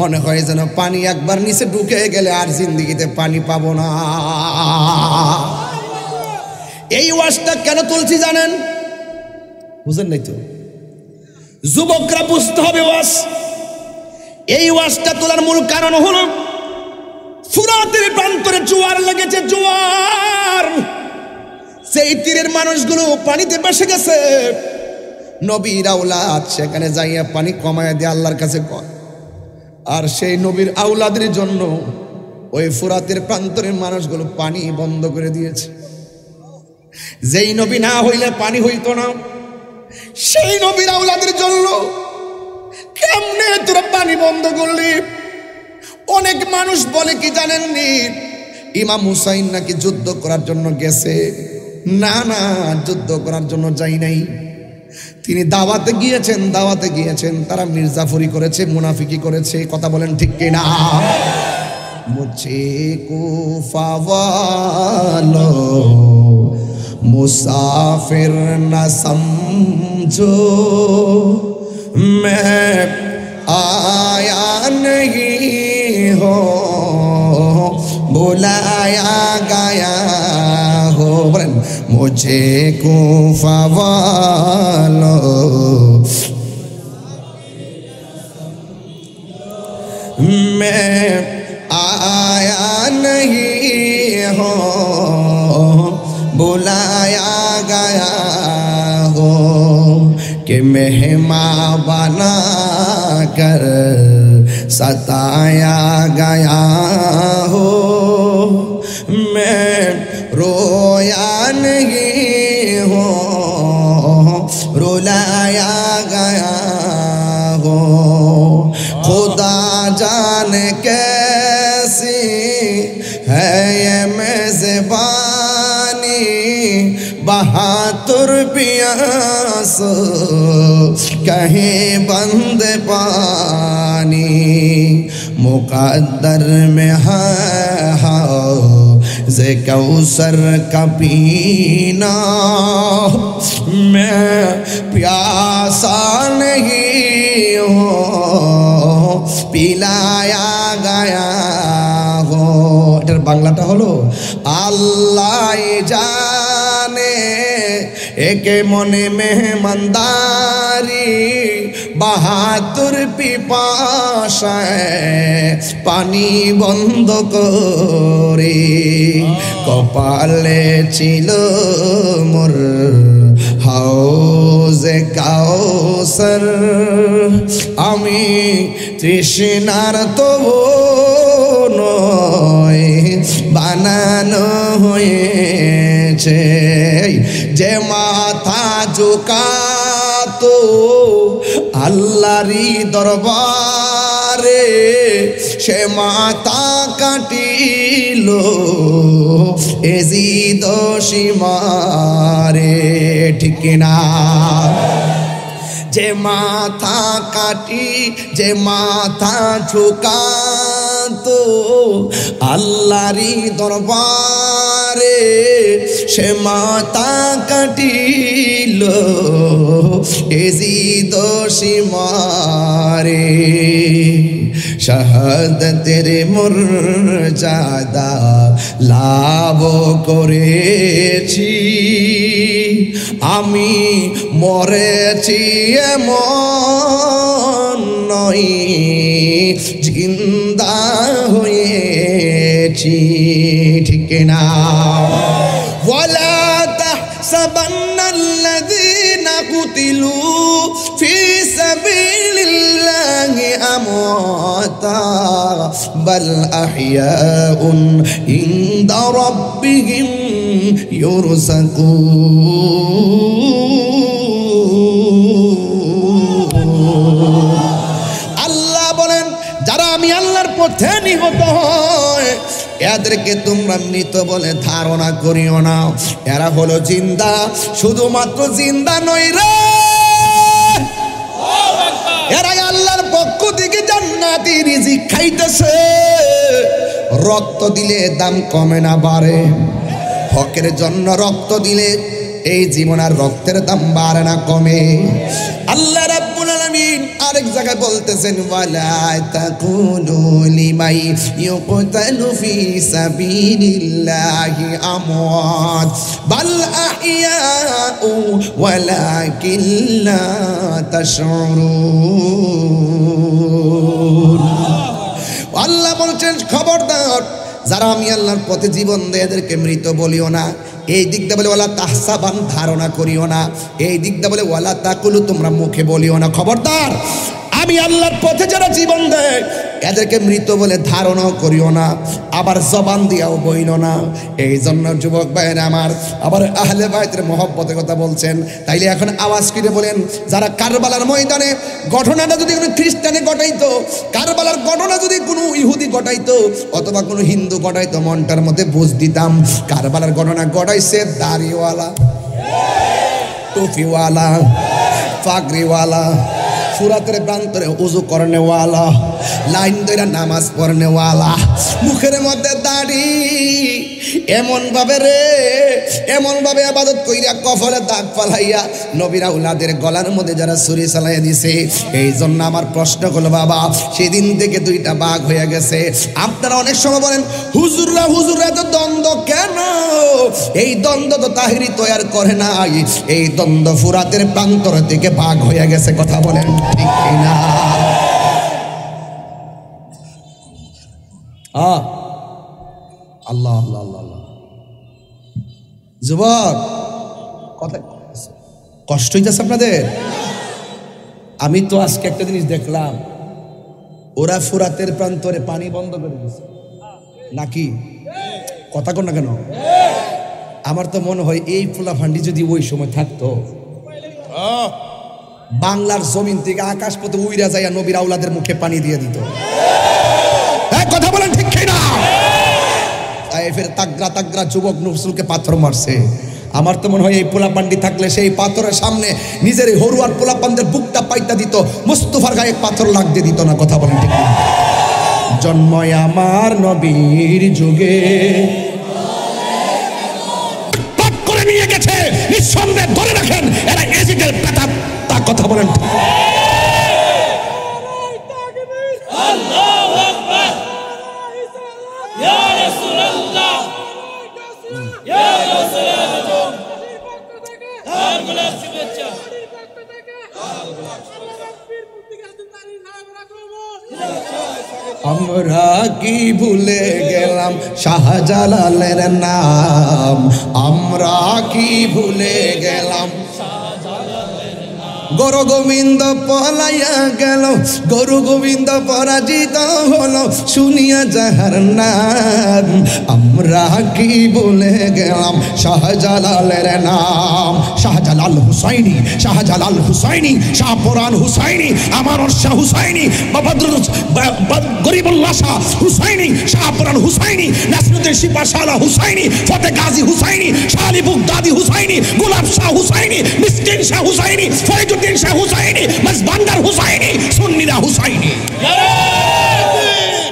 Speaker 1: মনে হয় যেন পানি একবার নিচে ঢুকে গেলে আর জিন্দেগিতে পানি পাবো না। এই ওয়াজটা কেন তুলছি জানেন? বুঝেন নাই তো? যুবকরা বুঝতে হবে ওয়াজ। এই ওয়াজটা তোলার মূল কারণ হলো, ফুরাতের প্রান্তরে জোয়ার লেগেছে, জোয়ার। সেই তীরের মানুষগুলো পানিতে ভেসে গেছে। নবীর আওলাদ সেখানে যাইয়া পানি কমায় দিয়ে আল্লাহর কাছে কয়, আর সেই নবীর আওলাদের জন্য ওই ফুরাতের প্রান্তরের মানুষগুলো পানি বন্ধ করে দিয়েছে। যেই নবী না হইলে পানি হইতো না, সেই নবীর আওলাদের জন্য কেমনে তোরা পানি বন্ধ করলি? অনেক মানুষ বলে কি জানেননি, ইমাম হুসাইন নাকি যুদ্ধ করার জন্য গেছে। না না, যুদ্ধ করার জন্য যাই নাই, তিনি দাওয়াতে গিয়েছেন। দাওয়াতে গিয়েছেন, তারা মির্জাফরি করেছে, মুনাফিকি করেছে। কথা বলেন ঠিক কিনা? মুঝে কুফা ওয়ালো মুসাফির না সমঝো, मैं आया नहीं हो बुलाया गया हो। बोलें, मुझे कुफा वालो मैं आया नहीं हो बुलाया गया हो, कि मेहमान बना कर सताया गया हो। मैं रोया नहीं हो रुलाया गया हो, खुदा जाने कैसी है ये मेज़बानी, बहादुर प्यास कहीं बंद पानी, मुकद्दर में है हौज़ कौसर का पीना, मैं प्यासा नहीं हूँ पिलाया गया हो। এটার বাংলাটা হলো, আল্লাহ জানে একে মনে মেহমানদারি, বাহাদুর পিপাসায় পানি বন্ধ করে, কপালে ছিল মোর হাউজে কাউসার, আমি তৃষ্ণার তো নয় বানানো হয়েছে, যে মাথা ঝুকাতো আল্লাহরই দরবারে, সে মাথা কাটিল এজিদ সীমারে। ঠিক না? যে মাথা কাটি, যে মাথা ঝুকা তো আল্লাহরই দরবারে সে মাতা কাটিল এজিদ সীমারে শাহাদাতের মর্যাদা লাভ করেছি আমি মরেছি এমন নয় জিন্দা হয়েছি ঠিক না ওয়ালা তাহসাবান্নাল্লাযীনা কুতিলু ফি সাবিলিল্লাহি আমওয়াতা বাল আহইয়াউন ইনদা রাব্বিহিম ইউরযাকুন। আল্লাহ বলেন যারা আমি আল্লাহর পথে নিহত হয় এদেরকে তোমরা মৃত বলে ধারণা করিও না, এরা হলো জিন্দা। শুধুমাত্র জিন্দা নয় রে, এরা আল্লাহর পক্ষ থেকে জান্নাতি রিজিক খাইতেছে। রক্ত দিলে দাম কমে না বাড়ে, হকের জন্য রক্ত দিলে এই জীবন আর রক্তের দাম বাড়ে না কমে। আল্লাহ রাব্বুল আলামিন আরেক জায়গায় বলতেছেন ওয়ালা তাকুলু লিমাই ইউকতালু ফি সাবিলিল্লাহি আমওয়াত বাল আহইয়াউ ওয়ালাকিন লা তাশউরুন। আল্লাহ বলছেন খবরদার যারা আমি আল্লাহর পথে জীবন দেয় এদেরকে মৃত বলিও না। এই দিকটা বলে ওয়ালা তাহসাবান ধারণা করিও না, এই দিকটা বলে ওয়ালা তাকুলু তোমরা মুখে বলিও না। খবরদার আমি আল্লাহর পথে যারা জীবন দেয় এদেরকে মৃত বলে ধারণাও করিও না, আবার জবান দিয়াও বইল না। এই জন্য যুবক ভাইয়েরা আমার আবার আহলে বাইতের মহব্বতের কথা বলছেন, তাইলে এখন আওয়াজ করে বলেন যারা কারবালার ময়দানে ঘটনাটা যদি কোনো খ্রিস্টানে ঘটাইতো, কারবালার ঘটনা যদি কোনো ইহুদি ঘটাইতো অথবা কোনো হিন্দু ঘটাইতো, মনটার মধ্যে বুঝ দিতাম কারবালার ঘটনা ঘটাইছে দাড়িওয়ালা, টুপিওয়ালা, পাগড়িওয়ালা, ফুরাতের প্রান্তরে উজু করনেওয়ালা, লাইন ধরে নামাজ পড়নেওয়ালা, মুখের মধ্যে দাড়ি, এমন ভাবে রে এমন ভাবে ইবাদত কইরা কফলে দাগ ফালাইয়া নবীরা উলাদের গলার মধ্যে যারা ছুরি চালাইয়া দিছে। এই জন্য আমার প্রশ্ন হলো বাবা সেদিন থেকে দুইটা ভাগ হয়ে গেছে। আপনারা অনেক সময় বলেন হুজুররা তো দ্বন্দ্ব কেন? এই দ্বন্দ্ব তো তাহিরি তৈরি করে নাই, এই দ্বন্দ্ব ফুরাতের প্রান্তর থেকে ভাগ হয়ে গেছে। কথা বলেন ঠিক না? আল্লাহ আল্লাহ আল্লাহ আল্লাহ। যুবক কথা কষ্ট হইতেছে আপনাদের? আমি তো আজকে একটা জিনিস দেখলাম, ওরা ফুরাতের প্রান্তরে পানি বন্ধ করে দিয়েছে নাকি? কথা কর না কেন? আমার তো মনে হয় এই ফুলাফান্ডি যদি ওই সময় থাকতো বাংলার জমিন থেকে আকাশ পথে উইরা যাইয়া নবীর আওলাদের মুখে পানি দিয়ে দিত। কথা বলেন ঠিক কিনা? ফের তাগরা যুবক নফসুলকে পাথর মারছে। আমার তো মনে হয় এই পোলাপান্ডি থাকলে সেই পাথরের সামনে নিজের হরুয়ার পোলাপানদের বুকটা পাইতা দিত, মুস্তাফার গায়ে পাথর লাগতে দিত না। কথা বলেন ঠিক না? জন্ময় আমার নবীর যুগে পাক করে নিয়ে গেছে, নিঃসন্দেহে ধরে রাখেন এরা এজিদের পেটা। তা কথা বলেন ঠিক? আমরা কি ভুলে গেলাম শাহজালালের নাম, আমরা কি ভুলে গেলাম গরু গোবিন্দ পলাইয়া গেল, গরু গোবিন্দ পরাজিত হলো শুনিয়া যাহার নাম। আমরা কি ভুলে গেলাম শাহজালালের নাম। শাহজালাল হুসাইনি, শাহজালাল হুসাইনি, শাহপুরান হুসাইনি, আমার শাহ হুসাইনি, গরিবুল্লাহ শাহ হুসাইনি, শাহপুরান হুসাইনি, নাসরুদ্দিন সিপাশালা হুসাইনি, ফতে গাজী হুসাইনি, শালি বুগদাদি হুসাইনি, গোলাপ শাহ হুসাইনি, মিসকিন শাহ হুসাইনি, ফরিদুদ্দিন শাহ হুসাইনি, মজবান্দার হুসাইনি, সুন্নিরা হুসাইনি।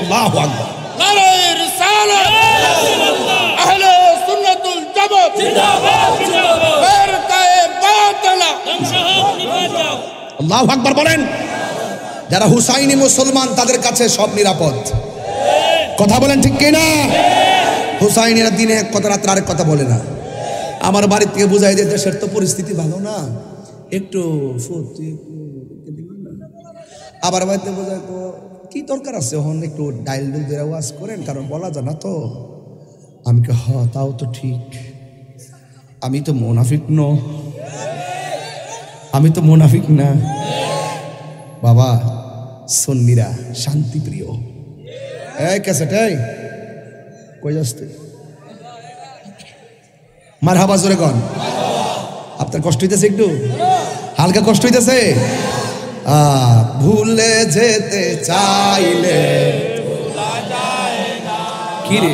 Speaker 1: আল্লাহু আল্লাহু আকবার।
Speaker 2: নারে রিসালাত আহলে সুন্নাতুল জামাত জিন্দাবাদ জিন্দাবাদ ফিরকায়ে বাতিলা ধ্বংস হোক নিভে যাও।
Speaker 1: আল্লাহু আকবার বলেন। যারা হুসাইনি মুসলমান তাদের কাছে সব নিরাপদ। কথা বলেন ঠিক কিনা? হুসাইনিরা দিনে এক কথা রাত্রে আরেক কথা বলে না। আমার বাড়ি থেকে বোঝাই যে দেশের তো পরিস্থিতি ভালো না, একটু আবার বাড়িতে বোঝায় তো কি দরকার আছে এখন একটু ডাইল ডুল দিয়ে ওয়াজ করেন, কারণ বলা যায় না তো। আমি কে হ তাও তো ঠিক, আমি তো মুনাফিক ন, আমি তো মুনাফিক না বাবা। সুন্নিরা শান্তি প্রিয়। এই ক্যাসেট এই কই যাস তুই? মারহাবা জোরে কন। আপনার কষ্ট হইতেছে একটু, হালকা কষ্ট হইতেছে? ভুলে যেতে চাইলে কি রে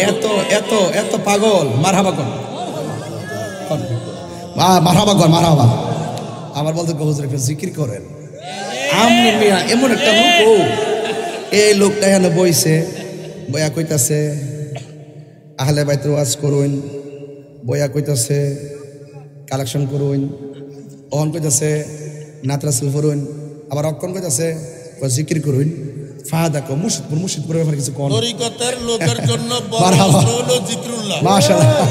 Speaker 1: এত এত এত পাগল? মারহাবা কন, মারহাবা কন, মারহাবা। আমার বলতে হুজুর একটু জিকির করেন। আমি মিয়া এমন একটা লোক, এই লোকটা এখানে বইছে, বইয়া কইতাছে আহলে বাইতের ওয়াজ করুন, বইয়া কইতাছে কালেকশন করুন, অহন কইতাছে নাত রাসূল করুন, আবার অক্ষণ কইতাছে জিকির করুন। ফাদা কো মুর্শিদপুর ব্যাপারে কিছু কোন
Speaker 2: তরিকতের লোকের জন্য বড় হলো জিকরুল্লাহ।
Speaker 1: মাশাআল্লাহ।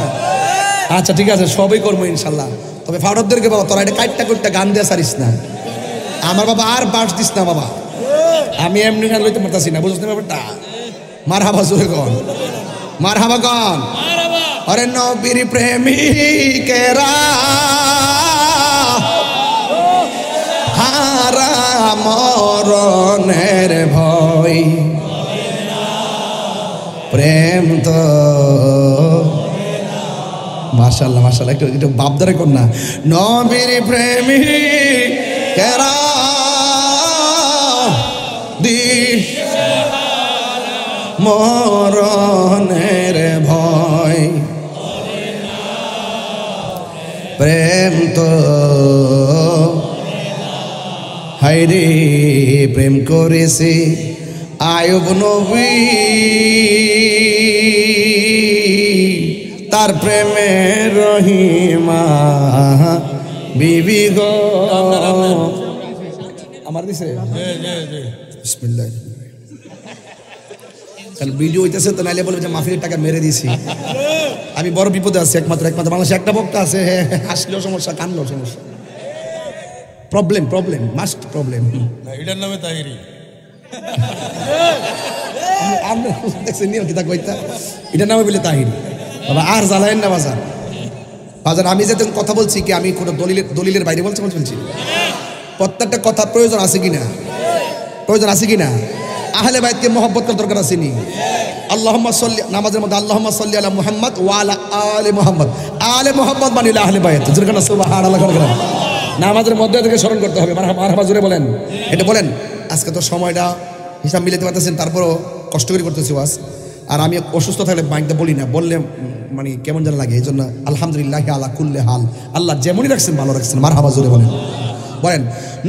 Speaker 1: আচ্ছা ঠিক আছে, সবই করবো ইনশাআল্লাহ। তবে ফাউডারদেরকে বাবা তোরা এটা কাটটা করতে গান দিয়ে সারিস না। আমার বাবা আর বাস দিস না বাবা, আমি এমনি গান লইতে পারতাছি না, বুঝতে ব্যাপারটা? মারহাবা জোরে কন, মারহাবা কন। আরে নবীর প্রেমিকেরা হারা মরণের ভয়, প্রেম তো মাশাআল্লাহ মাশাআল্লাহ। একটু বাপদারে কর না। নবীর প্রেমিকেরা মরণের ভয়, প্রেম তো হায়রে প্রেম করেছে আয়ুব নবী, তার প্রেমে রহিমা বিবি গো। আমার দিছে বিসমিল্লাহ। কারণ ভিডিও হইতেছে তো, নাইলে বলবে যে মাহফিলের টাকা মেরে দিয়েছি। আমি বড় বিপদে আছি। একমাত্র বাংলাদেশে একটা বক্তা আছে, হাসলেও সমস্যা, কানলেও সমস্যা। Problem must problem.
Speaker 2: এটার নামে তাহিরি।
Speaker 1: আমরা দেখছেন নিয়ম কিতা কইতা, এটার নামে বলে তাহিরি বাবা। আর জ্বালায়েন না বাজার। বাজার আমি যে কথা বলছি কি আমি কোনো দলিলের বাইরে বলছি? প্রত্যেকটা কথা প্রয়োজন আছে কিনা? প্রয়োজন আছে কিনা? আহলে বাইতকে মহব্বত করার দরকার আছে নি? আল্লাহুম্মা সাল্লি, নামাজের মধ্যে আল্লাহুম্মা সাল্লি আলা মুহাম্মদ ওয়া আলা আলি মুহাম্মদ। আলে মুহাম্মদ মানে আহলে বাইত। যেরকম সুবহানাল্লাহ করে নামাজের মধ্যে থেকে স্মরণ করতে হবে। মারহাবা জোরে বলেন। এটা বলেন। আজকে তো সময়টা হিসাব মিলাতে পারতেছেন, তারপরও কষ্ট করে করতেছি ওয়াজ। আর আমি অসুস্থ থাকলে মাইকটা বলি না, বললে মানে কেমন যেন লাগে। এই জন্য আলহামদুলিল্লাহ আলা কুল্লি হাল, আল্লাহ যেমনই রাখছেন ভালো রাখছেন। মারহাবা জোরে বলেন। বলেন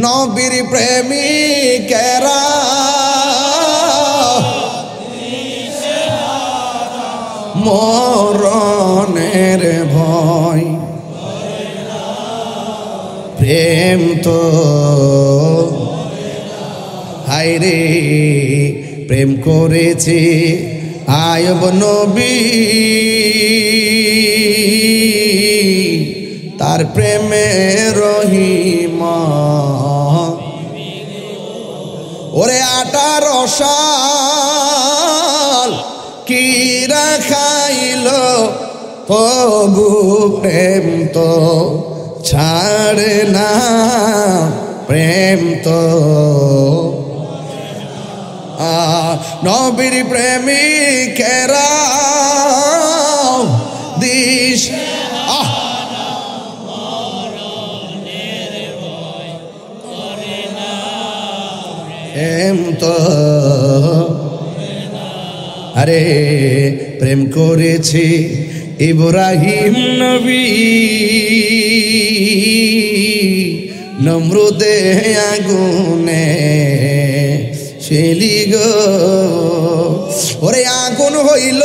Speaker 1: নবীর প্রেমিকেরা মরণের ভয়, প্রেম তো হায়রে প্রেম করেছে আয়ুব নবী, তার প্রেমে রহিমা। ওরে 18 সাল কি রাখাইল তবু প্রেম তো ছাড়ে না, প্রেম তো নবীর প্রেমিকেরা দিশ প্রেম তো আরে প্রেম করেছে ইব্রাহিম নবী, নমরুদে আগুনে শেলি গো ওরে আগুন হইল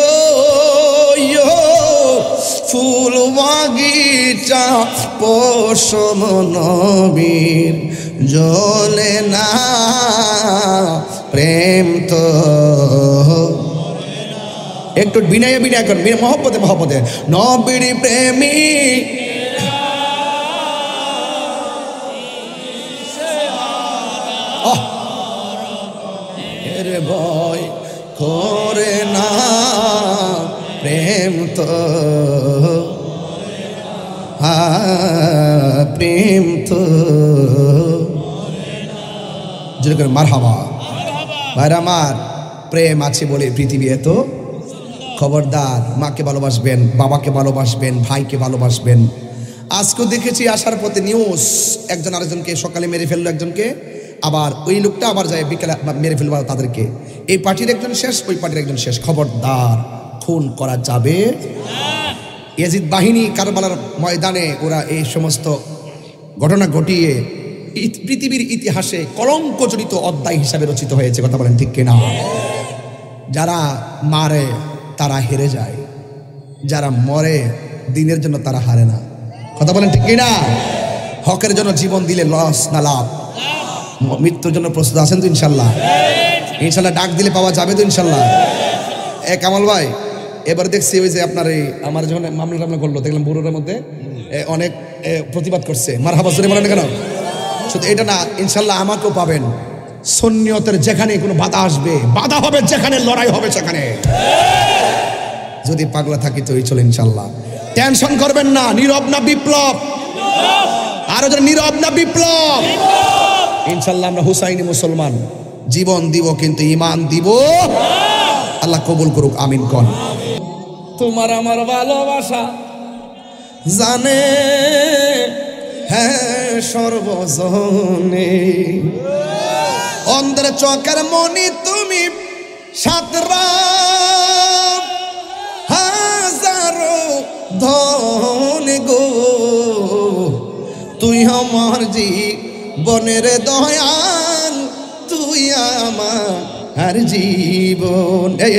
Speaker 1: ফুল বাগিচা পশম নবীর জ্বলে না প্রেম তো একটু বিনয় বিনয় কর মহব্বতে মহব্বতে নবীর প্রেমী ভয় করে না প্রেম তো প্রেম তো যেরকম মারহাবা ভাইরা আমার প্রেম আছে বলে পৃথিবী এত খবরদার মাকে ভালোবাসবেন বাবাকে ভালোবাসবেন ভাইকে ভালোবাসবেন আজকেও দেখেছি আসার পথে নিউজ একজন আরেকজনকে সকালে মেরে ফেললো একজনকে আবার ওই লোকটা আবার যায় বিকেলে মেরে ফেলবো তাদেরকে এই পার্টির একজন শেষ ওই পার্টির একজন শেষ খবরদার খুন করা যাবে ইয়াজিদ বাহিনী কারবালার ময়দানে ওরা এই সমস্ত ঘটনা ঘটিয়ে পৃথিবীর ইতিহাসে কলঙ্কজনিত অধ্যায় হিসাবে রচিত হয়েছে কথা বলেন ঠিক কিনা যারা মারে তারা হেরে যায় যারা মরে দিনের জন্য তারা হারে না কথা বলেন ঠিক কিনা হকের জন্য জীবন দিলে লস না লাভ মৃত্যুর জন্য প্রস্তুত আছেন তো ইনশাল্লাহ ইনশাল্লাহ ডাক দিলে পাওয়া যাবে তো ইনশাল্লাহ কামাল ভাই এবার দেখছি ওই যে আপনার এই আমার যখন মামলা করলো দেখলাম বুড়োর মধ্যে অনেক প্রতিবাদ করছে মারহাবা জোরে বলেন কেন শুধু এটা না ইনশাল্লাহ আমাকেও পাবেন সুন্নিয়তের যেখানে কোনো বাধা আসবে বাধা হবে যেখানে লড়াই হবে সেখানে যদি পাগলা থাকি তো এই চলে ইনশাল্লাহ টেনশন করবেন না নীরব না বিপ্লব আরো যেন নীরব না বিপ্লব ইনশাল্লাহ আমরা হুসাইনি মুসলমান জীবন দিব কিন্তু ঈমান দিব আল্লাহ কবুল করুক আমিন কোন
Speaker 4: তোমার আমার ভালোবাসা
Speaker 1: জানে হ্যাঁ সর্বজনে অন্ধের চোখের মনি তুমি সাতরা হাজারো ধন গো তুই আমার জীবনের দয়াল তুই আমার জীবন এই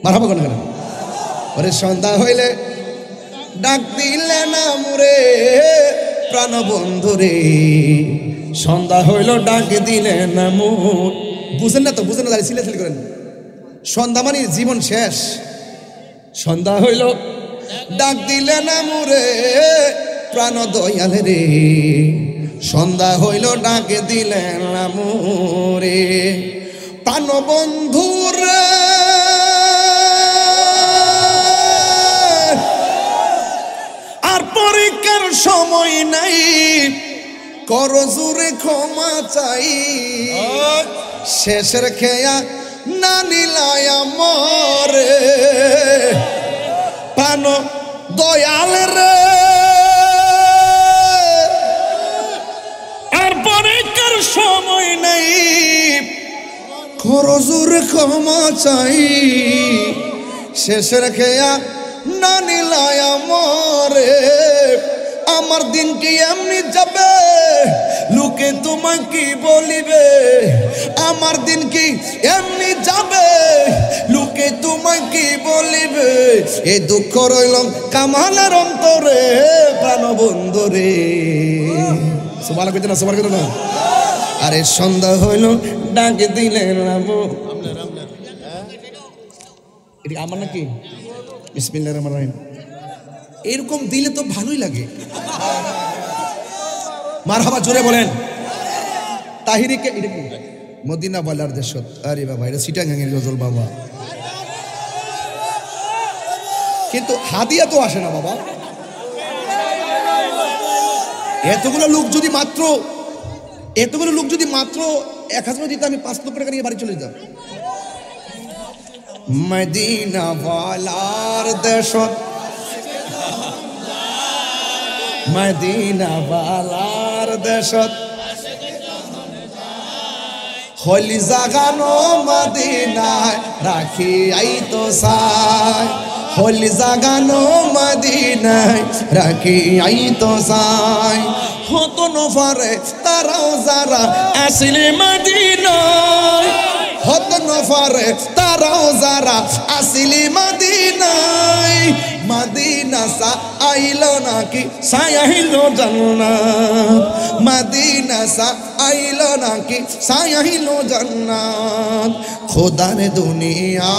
Speaker 1: মারহাবা কোন কেন ওরে সন্ধ্যা হইলে ডাক দিলে না মুরে প্রাণ বন্ধু রে সন্ধ্যা হইল ডাক দিলে না মুর বুঝেন না তো বুঝেন না দাঁড়িয়ে সিলেসিল করেন সন্ধ্যা মানে জীবন শেষ সন্ধ্যা হইল ডাক দিলে না মুরে প্রাণ দয়াল রে সন্ধ্যা হইল ডাক দিলে না মুরে প্রাণ বন্ধু রে পরীক্ষার সময় নাই কর জোরে ক্ষমা চাই শেষের খেয়া না নিলায় মরে পান দয়াল রে আর পরীক্ষার সময় নাই কর জোরে ক্ষমা চাই শেষের খেয়া না নিলায় মরে আমার দিন কি এমনি যাবে লোকে তোমায় কি বলিবে আমার দিন কি এমনি যাবে লোকে তোমায় কি বলিবে এই দুঃখ রইল কামালের অন্তরে প্রাণ বন্ধু রে সুবহান কইতে না সুবহান কইতে না আরে সন্ধ্যা হইল ডাক দিলে না এটা আমার নাকি বিসমিল্লাহির রহমানির রহিম এরকম দিলে তো ভালোই লাগে মারহাবা জোরে বলেন তাহিরিকে এটা কি মদিনা বলার দেশ আরে বাবা এটা সিটাগাঙ্গের গজল বাবা কিন্তু হাদিয়া তো আসে না বাবা এতগুলো লোক যদি মাত্র 1000 দিতে আমি 5 লক্ষ টাকা নিয়ে বাড়ি চলে যেতাম মদিনা ওয়ালার দেশত মদিনা ওয়ালার দেশত হলি জাগানো মদিনায় রাখি আইতো সাই হলি জাগানো মদিনায় রাখি আইতো সাই হতো নফারে তার তারাও যারা আসিলি মদিনায় হদ নফারে তারাও যারা আসিলি মদিনায় মদিনা সা আইলো নাকি সায়াহিলো জান্নাত মদিনা সা আইলো নাকি সায়াহিলো জান্নাত খোদার দুনিয়া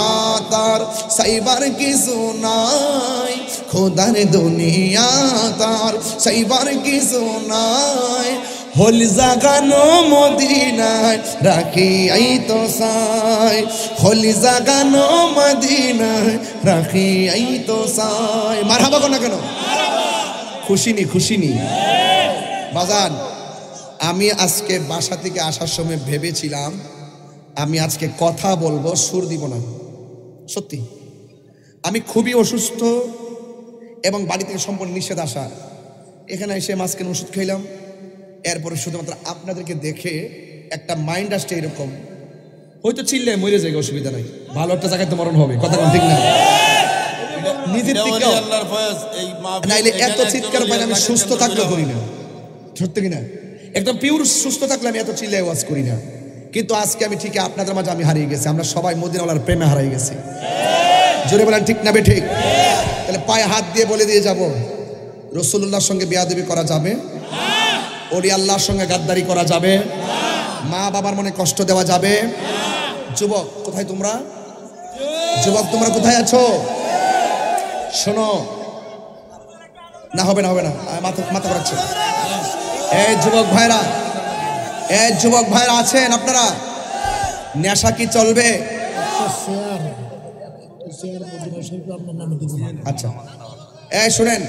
Speaker 1: তার সাইবার কিছু নাই খোদার দুনিয়া তার সাইবার কিছু নাই হল জাগানো মদিনায় রাখি আই তো সাই হল জাগানো মদিনায় রাখি আই তো সাই মারহাবা কোনা কেন খুশি নি বাজান আমি আজকে বাসা থেকে আসার সময় ভেবেছিলাম আমি আজকে কথা বলবো সুর দিব না সত্যি আমি খুবই অসুস্থ এবং বাড়ি থেকে সম্পূর্ণ নিষেধ আসা এখানে এসে মাঝখানে ওষুধ খেলাম এরপরে শুধুমাত্র আপনাদেরকে দেখে একটা মাইন্ড আসছে এরকম হয়তো চিল্লে মরে যায় অসুবিধা নাই ভালো একটা জায়গায় তো মরণ হবে কথা ঠিক না নিজের থেকে
Speaker 2: আল্লাহর ফয়জ এই মাহফিল
Speaker 1: নাইলে এত চিৎকার পাই আমি সুস্থ থাকলেও করি না সত্যি কিনা একদম পিওর সুস্থ থাকলে আমি এত চিল্লে আওয়াজ করি না কিন্তু আজকে আমি ঠিক আপনাদের মাঝে আমি হারিয়ে গেছি আমরা সবাই মদিনাওয়ালার প্রেমে হারিয়ে গেছি জোরে বলেন ঠিক না বে ঠিক তাহলে পায়ে হাত দিয়ে বলে দিয়ে যাব রাসূলুল্লাহর সঙ্গে বেয়াদবি করা যাবে ওলি আল্লাহর সঙ্গে গাদ্দারি করা যাবে মা বাবার মনে কষ্ট দেওয়া যাবে যুবক কোথায় তোমরা যুবক তোমরা কোথায় আছো শোনো না হবে না মাথা করাচ্ছে এই যুবক ভাইরা আছেন আপনারা নেশা কি চলবে আচ্ছা এই শুনেন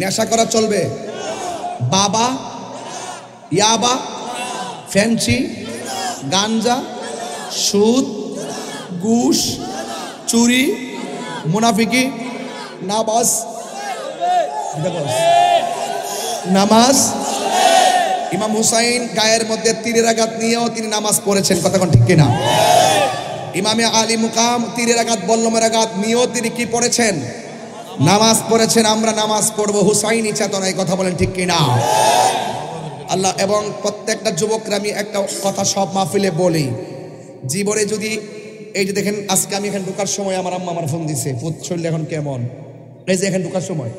Speaker 1: নেশা করা চলবে বাবা ইয়াবা ফ্যান্সি গাঞ্জা সুদ ঘুষ চুরি মুনাফিকি নামাজ ইমাম হুসাইন গায়ের মধ্যে তীরের আঘাত নিয়েও তিনি নামাজ পড়েছেন কথা কোন ঠিক কিনা ইমামে আলী মুকাম তীরের আঘাত বল্লমের আঘাত নিয়েও তিনি কি পড়েছেন নামাজ পড়েছেন আমরা নামাজ পড়বো হুসাইনি চেতনায় কথা বলেন ঠিক কিনা আল্লাহ এবং প্রত্যেকটা যুবকরা আমি একটা কথা সব মাহফিলে বলি জীবনে যদি এই যে দেখেন আজকে আমি এখানে ঢোকার সময় আমার আম্মা আমার ফোন দিছে শরীর এখন কেমন এই যে এখানে ঢোকার সময়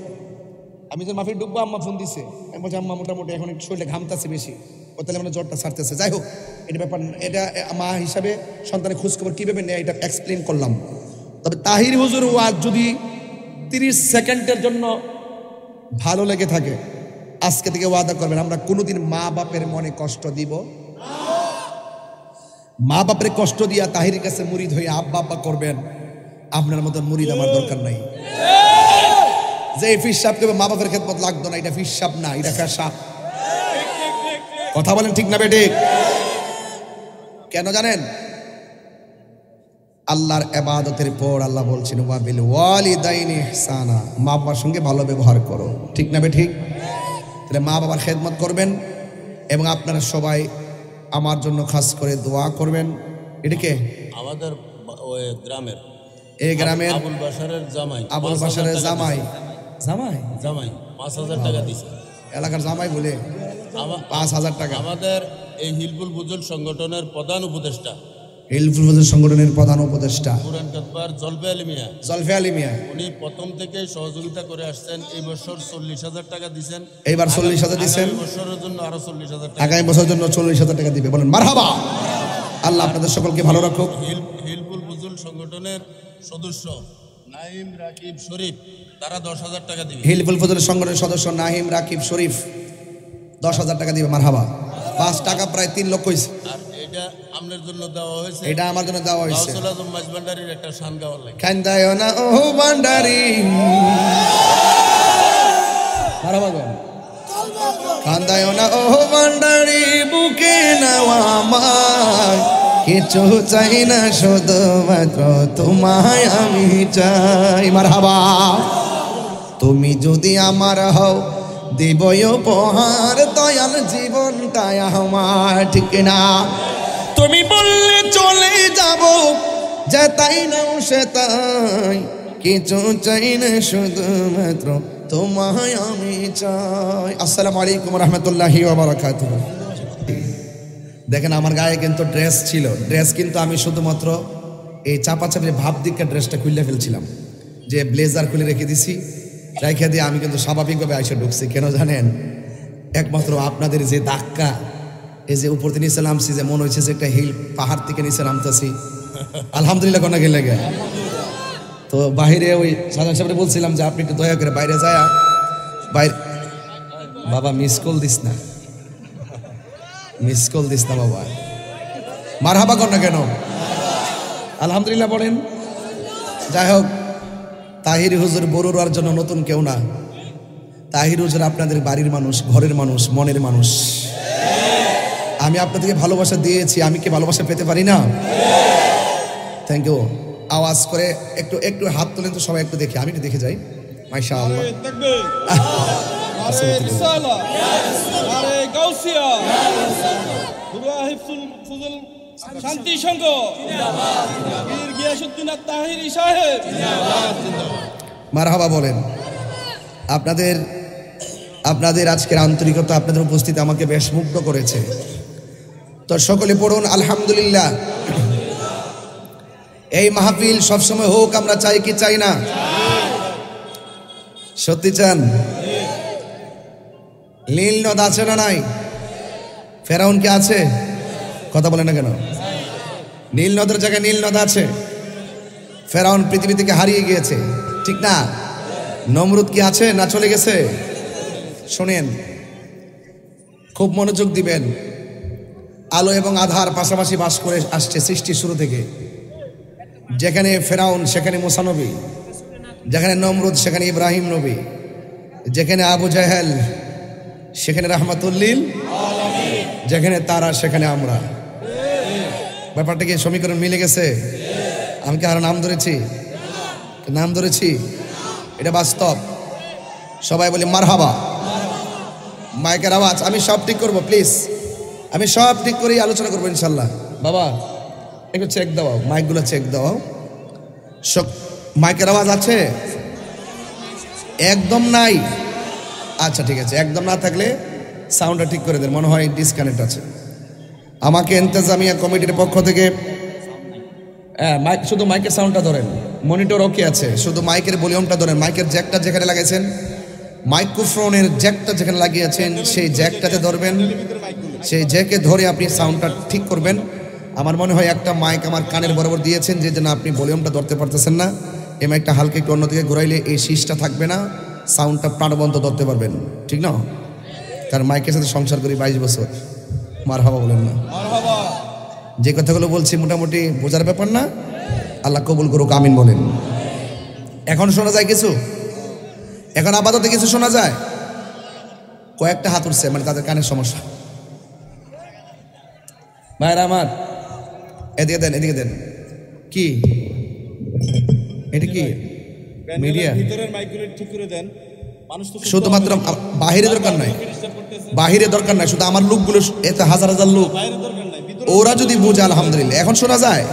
Speaker 1: আমি যে মাহফিল ঢুকবো আম্মা ফোন দিছে আমি বলছি আম্মা মোটামুটি এখন একটু শরীরে ঘামতেছে বেশি ও তাহলে মানে জ্বরটা ছাড়তেছে যাই হোক এটা ব্যাপার এটা মা হিসাবে সন্তানের খোঁজখবর কীভাবে নেয় এটা এক্সপ্লেন করলাম তবে তাহির হুজুর ওয়াজ যদি 30 সেকেন্ডের জন্য ভালো লেগে থাকে আজকে থেকে ওয়াদা করবেন আমরা কোনোদিন মা বাপের মনে কষ্ট দিব মা বাপের কষ্ট দিয়া তাহিরের কাছে মুরিদ হয়ে আব্বা আব্বা করবেন আপনার মতন মুরিদ আমার দরকার নাই যে ফিস সাপ কেবে মা বাপের খেদমত লাগতো না এটা ফিস সাপ না এটা ফেসাপ কথা বলেন ঠিক না বেঠিক কেন জানেন আল্লাহর ইবাদতের পর আল্লাহ বলছেন ওয়া বিল ওয়ালিদাইনি ইহসানা মা বাবার সঙ্গে ভালো ব্যবহার করো ঠিক না বেঠিক তাহলে মা বাবার খেদমত করবেন এবং আপনারা সবাই আমার জন্য খাস করে দোয়া করবেন এটা কে
Speaker 2: আমাদের ওই গ্রামের
Speaker 1: এই গ্রামের
Speaker 2: আবুল বাশারের
Speaker 1: জামাই
Speaker 2: 5,000 টাকা দিছে
Speaker 1: এলাকার জামাই বলে 5,000 টাকা
Speaker 2: আমাদের এই হিলফুল বুজুল সংগঠনের প্রধান উপদেষ্টা
Speaker 1: সংগঠনের প্রধান উপদেষ্টা
Speaker 2: পুরান কাতবার
Speaker 1: জলফে আলী মিয়া
Speaker 2: উনি প্রথম থেকে সহযোগিতা করে আসছেন এই বছর 40,000 টাকা দিবেন
Speaker 1: এইবার 40,000 দিবেন
Speaker 2: বছরের জন্য আরো 40,000 টাকা
Speaker 1: আগামী বছরের জন্য 40,000 টাকা দিবে বলেন মারহাবা আল্লাহ আপনাদের সকলকে ভালো রাখুক
Speaker 2: হিলফুল বুজুল সংগঠনের সদস্য নাইম রাকিব শরীফ তারা 10,000 টাকা দিবে
Speaker 1: হিলফুল ফজল সংগঠনের সদস্য নাহিম রাকিব শরীফ 10,000 টাকা দিবে মারহাবা 5 টাকা প্রায় 3 লক্ষ হইছে
Speaker 2: আর এটা আমাদের জন্য দেওয়া হয়েছে
Speaker 1: এটা আমার জন্য দেওয়া হয়েছে
Speaker 2: গাউসুল আজম মাঝবান্ডারির একটা শান গাওয়ার লাগে
Speaker 1: খান্দায় না ও ভান্ডারি মারহাবা গো খান্দায় না ও ভান্ডারি বুকে নাওয়া আমায় কিছু চাই না শুধুমাত্র তোমায় আমি চাই মারহাবা তুমি যদি আমার হও দেবই উপহার দয়াল জীবনটাই আমার ঠিক না তুমি বললে চলে যাব যে তাই নাও সে তাই কিছু চাই না শুধুমাত্র তোমায় আমি চাই আসসালামু আলাইকুম রহমতুল্লাহি ওয়া বারাকাতুহু দেখেন আমার গায়ে কিন্তু ড্রেস ছিল, ড্রেস কিন্তু আমি শুধুমাত্র এই চাপাচাপি ভাব দিকে ড্রেসটা খুলে ফেলছিলাম, যে ব্লেজার খুলে রেখে দিছি, রেখে দিয়ে আমি কিন্তু স্বাভাবিকভাবে আইসে ঢুকছি। কেন জানেন? একমাত্র আপনাদের যে ধাক্কা, এই যে উপর থেকে নিচে নামছি, যে মনে হচ্ছে যে একটা হিল পাহাড় থেকে নিচে নামতেছি। আলহামদুলিল্লাহ কোনা গেলে গে। তো বাহিরে ওই সাজান সাহেবরে বলছিলাম যে আপনি একটু দয়া করে বাইরে যায়, বাইরে বাবা মিস কল দিস না, মিস কল দিস না বাবা। মারহাবা কর না কেন? আলহামদুলিল্লাহ বলেন। যাই হোক, তাহির হুজুর বড়ুয়ার জন্য নতুন কেউ না। তাহির হুজুর আপনাদের বাড়ির মানুষ, ঘরের মানুষ, মনের মানুষ। আমি আপনাদেরকে ভালোবাসা দিয়েছি, আমি কি ভালোবাসা পেতে পারি না? Thank you. আওয়াজ করে একটু একটু হাত তোলেন তো সবাই, একটু দেখি, আমি একটু দেখে যাই। মাশাআল্লাহ।
Speaker 4: শান্তি সংঘ বীর গিয়াসউদ্দিন তাহিরি সাহেব
Speaker 1: মারহাবা বলেন। আপনাদের আজকের আন্তরিকতা, আপনাদের উপস্থিতি আমাকে বেশ মুগ্ধ করেছে। তো সকলে পড়ুন আলহামদুলিল্লাহ। এই মাহফিল সবসময় হোক, আমরা চাই কি চাই না? সত্যি চান? নীল নদ আছে না নাই? ফেরাউন কি আছে? কথা বলে না কেন? নীল নদের জায়গায় নীল নদ আছে। ফেরাউন পৃথিবী থেকে হারিয়ে গিয়েছে, ঠিক না? নমরুদ কি আছে না চলে গেছে? শোনেন, খুব মনোযোগ দিবেন। আলো এবং আধার পাশাপাশি বাস করে আসছে সৃষ্টির শুরু থেকে। যেখানে ফেরাউন সেখানে মুসা নবী, যেখানে নমরুদ সেখানে ইব্রাহিম নবী, যেখানে আবু জাহেল সেখানে রাহমাতুল্লিল আলামিন, যেখানে তারা সেখানে আমরা। ব্যাপারটা কি সমীকরণ মিলে গেছে? আমি কি আর নাম ধরেছি? নাম ধরেছি? এটা বাস্তব। সবাই বলি মারহাবা। মাইকের আওয়াজ আমি সব ঠিক করবো, প্লিজ। আমি সব ঠিক করেই আলোচনা করবো ইনশাল্লাহ। বাবা একটু চেক দাও, মাইকগুলো চেক দাও। সব মাইকের আওয়াজ আছে? একদম নাই? আচ্ছা ঠিক আছে, একদম না থাকলে সাউন্ডটা ঠিক করে দেন, মনে হয় ডিসকানেক্ট আছে। আমাকে ইন্তেজামিয়া কমিটির পক্ষ থেকে মাইক, শুধু মাইকের সাউন্ডটা ধরেন, মনিটর ওকে আছে, শুধু মাইকের ভলিউমটা ধরেন। মাইকের জ্যাকটা যেখানে লাগাইছেন, মাইক্রোফোনের জ্যাকটা যেখানে লাগিয়েছেন, সেই জ্যাকটাতে ধরবেন। সেই জ্যাকে ধরে আপনি সাউন্ডটা ঠিক করবেন। আমার মনে হয় একটা মাইক আমার কানের বরাবর দিয়েছেন, যে জন্য আপনি ভলিউমটা ধরতে পারতেছেন না। এই মাইকটা হালকা একটু অন্যদিকে ঘুরাইলে এই শীষটা থাকবে না, সাউন্ডটা প্রাণবন্ত ধরতে পারবেন, ঠিক না? কারণ মাইকের সাথে সংসার করি 22 বছর। মারহাবা বলেন না? যে কথাগুলো বলছি মোটামুটি বোঝার ব্যাপার না? আল্লাহ কবুল করুক, আমিন বলেন। এখন শোনা যায় কিছু? এখন আপাতত কিছু শোনা যায়? কয়েকটা হাত উঠছে, মানে তাদের কানের সমস্যা। ভাইরা আমার, এদিকে দেন, এদিকে দেন। কি এটা? কি মিডিয়া?
Speaker 4: ভিতরের মাইকগুলো ঠিক করে দেন। মানুষ তো
Speaker 1: শুধুমাত্র বাহিরে দরকার নাই, বাহিরে দরকার নাই, শুধু আমার লোকগুলো, এত হাজার হাজার লোক,
Speaker 4: বাইরে দরকার নাই, ভিতরে
Speaker 1: ওরা যদি বুঝে আলহামদুলিল্লাহ। এখন শোনা যায়?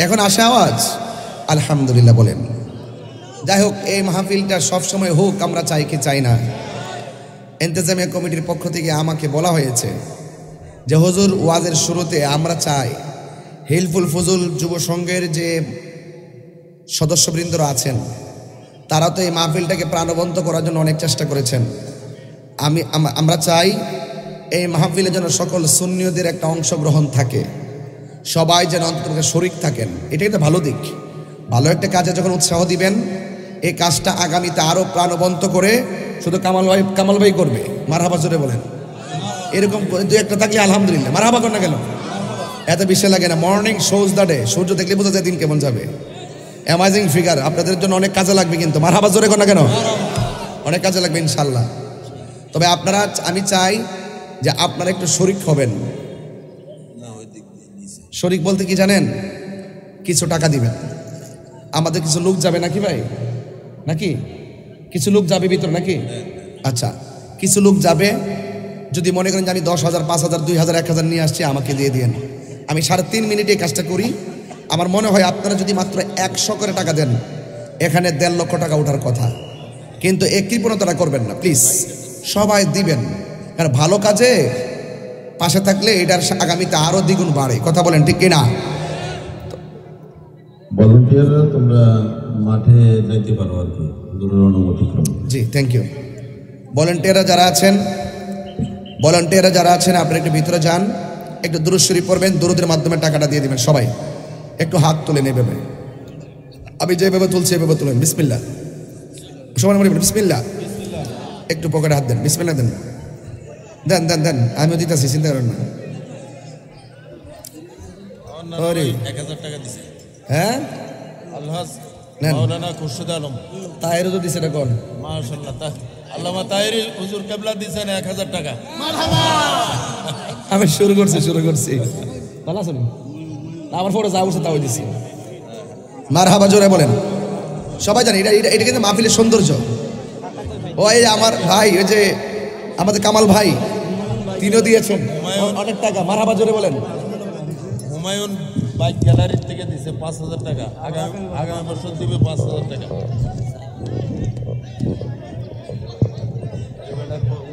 Speaker 1: এখন আসে আওয়াজ? আলহামদুলিল্লাহ বলেন। যাই হোক, এই মাহফিলটা সবসময় হোক, আমরা চাই কি চাই না? ইন্তেজামিয়া কমিটির পক্ষ থেকে আমাকে বলা হয়েছে যে হুজুর, ওয়াজের শুরুতে আমরা চাই হিলফুল ফুজুল যুব সংঘের যে সদস্যবৃন্দরা আছেন, তারা তো এই মাহফিলটাকে প্রাণবন্ত করার জন্য অনেক চেষ্টা করেছেন। আমরা চাই এই মাহফিলে যেন সকল সুন্নিয়দের একটা অংশগ্রহণ থাকে, সবাই যেন অন্তত শরীক থাকেন। এটাই তো ভালো দিক। ভালো একটা কাজে যখন উৎসাহ দিবেন, এই কাজটা আগামীতে আরও প্রাণবন্ত করে শুধু কামাল ভাই করবে। মারহাবা জোরে বলেন। এরকম দু একটা থাকলে আলহামদুলিল্লাহ। মারহাবা কর না কেন? এত বিষয় লাগে না। মর্নিং শোজ দ্য ডে, সূর্য দেখলে বোঝা যায় দিন কেমন যাবে। অ্যামাজিং ফিগার, আপনাদের জন্য অনেক কাজে লাগবে কিন্তু। মারহাবা জোরে কর না কেন? অনেক কাজে লাগবে ইনশাল্লাহ। তবে আপনারা, আমি চাই যে আপনারা একটু শরিক হবেন। শরিক বলতে কি জানেন? কিছু টাকা দিবেন। আমাদের কিছু লোক যাবে নাকি ভাই? নাকি কিছু লোক যাবে ভিতর নাকি? আচ্ছা, কিছু লোক যাবে। যদি মনে করেন যে আমি 10,000, 5,000, 2,000, 1,000 নিয়ে আসছি, আমাকে দিয়ে দিয়েন। আমি 3.5 মিনিটে এই কাজটা করি। আমার মনে হয় আপনারা যদি মাত্র 100 করে টাকা দেন, এখানে 1.5 লক্ষ টাকা ওঠার কথা। কিন্তু এই কৃপণতাটা করবেন না প্লিজ, সবাই দিবেন। কারণ ভালো কাজে পাশে থাকলে এটার আগামীতে আরো দ্বিগুণ বাড়ে। কথা বলেন ঠিক কিনা?
Speaker 2: ভলান্টিয়াররা তোমরা মাঠে যাইতে পারো আর কি, দূরের অনুমতি ক্রমে।
Speaker 1: জি, থ্যাংক ইউ। ভলান্টিয়াররা যারা আছেন আপনারা একটু ভিতরে যান, একটু দুরূদ শরীফ পড়বেন, দুরূদের মাধ্যমে টাকাটা দিয়ে দিবেন। সবাই একটু হাত তুলে নেবে, আমি যেভাবে তুলছি এভাবে তুলেন। বিসমিল্লাহ, সবাই মনে করেন বিসমিল্লাহ। একটু পকেটে হাত দেন, বিসমিল্লাহ দেন, দেন দেন দেন, আমিও দিতেছি, চিন্তা করেন না।
Speaker 2: 1000 টাকা দিছে।
Speaker 1: হ্যাঁ,
Speaker 2: আলহাজ
Speaker 1: নেন।
Speaker 2: মাওলানা খুরশিদ আলম
Speaker 1: তাহেরও তো দিছে, এটা কোন?
Speaker 2: মাশাআল্লাহ, আল্লামা তাহেরি হুজুর কেবলা দিছেন 1000 টাকা।
Speaker 1: আমি শুরু করছি। ভালো আছেন? আমার ফটো যা উঠছে তাও দিছি। মারহাবা, জোরে বলেন। সবাই জানি এটা কিন্তু মাহফিলের সৌন্দর্য। ওই আমার ভাই, ওই যে আমাদের কামাল ভাই, তিনিও দিয়েছেন অনেক টাকা। মারহাবা, জোরে বলেন।
Speaker 2: হুমায়ুন বাইক গ্যালারির থেকে দিছে 5000 টাকা। আগামী বছর দিবে 5000 টাকা।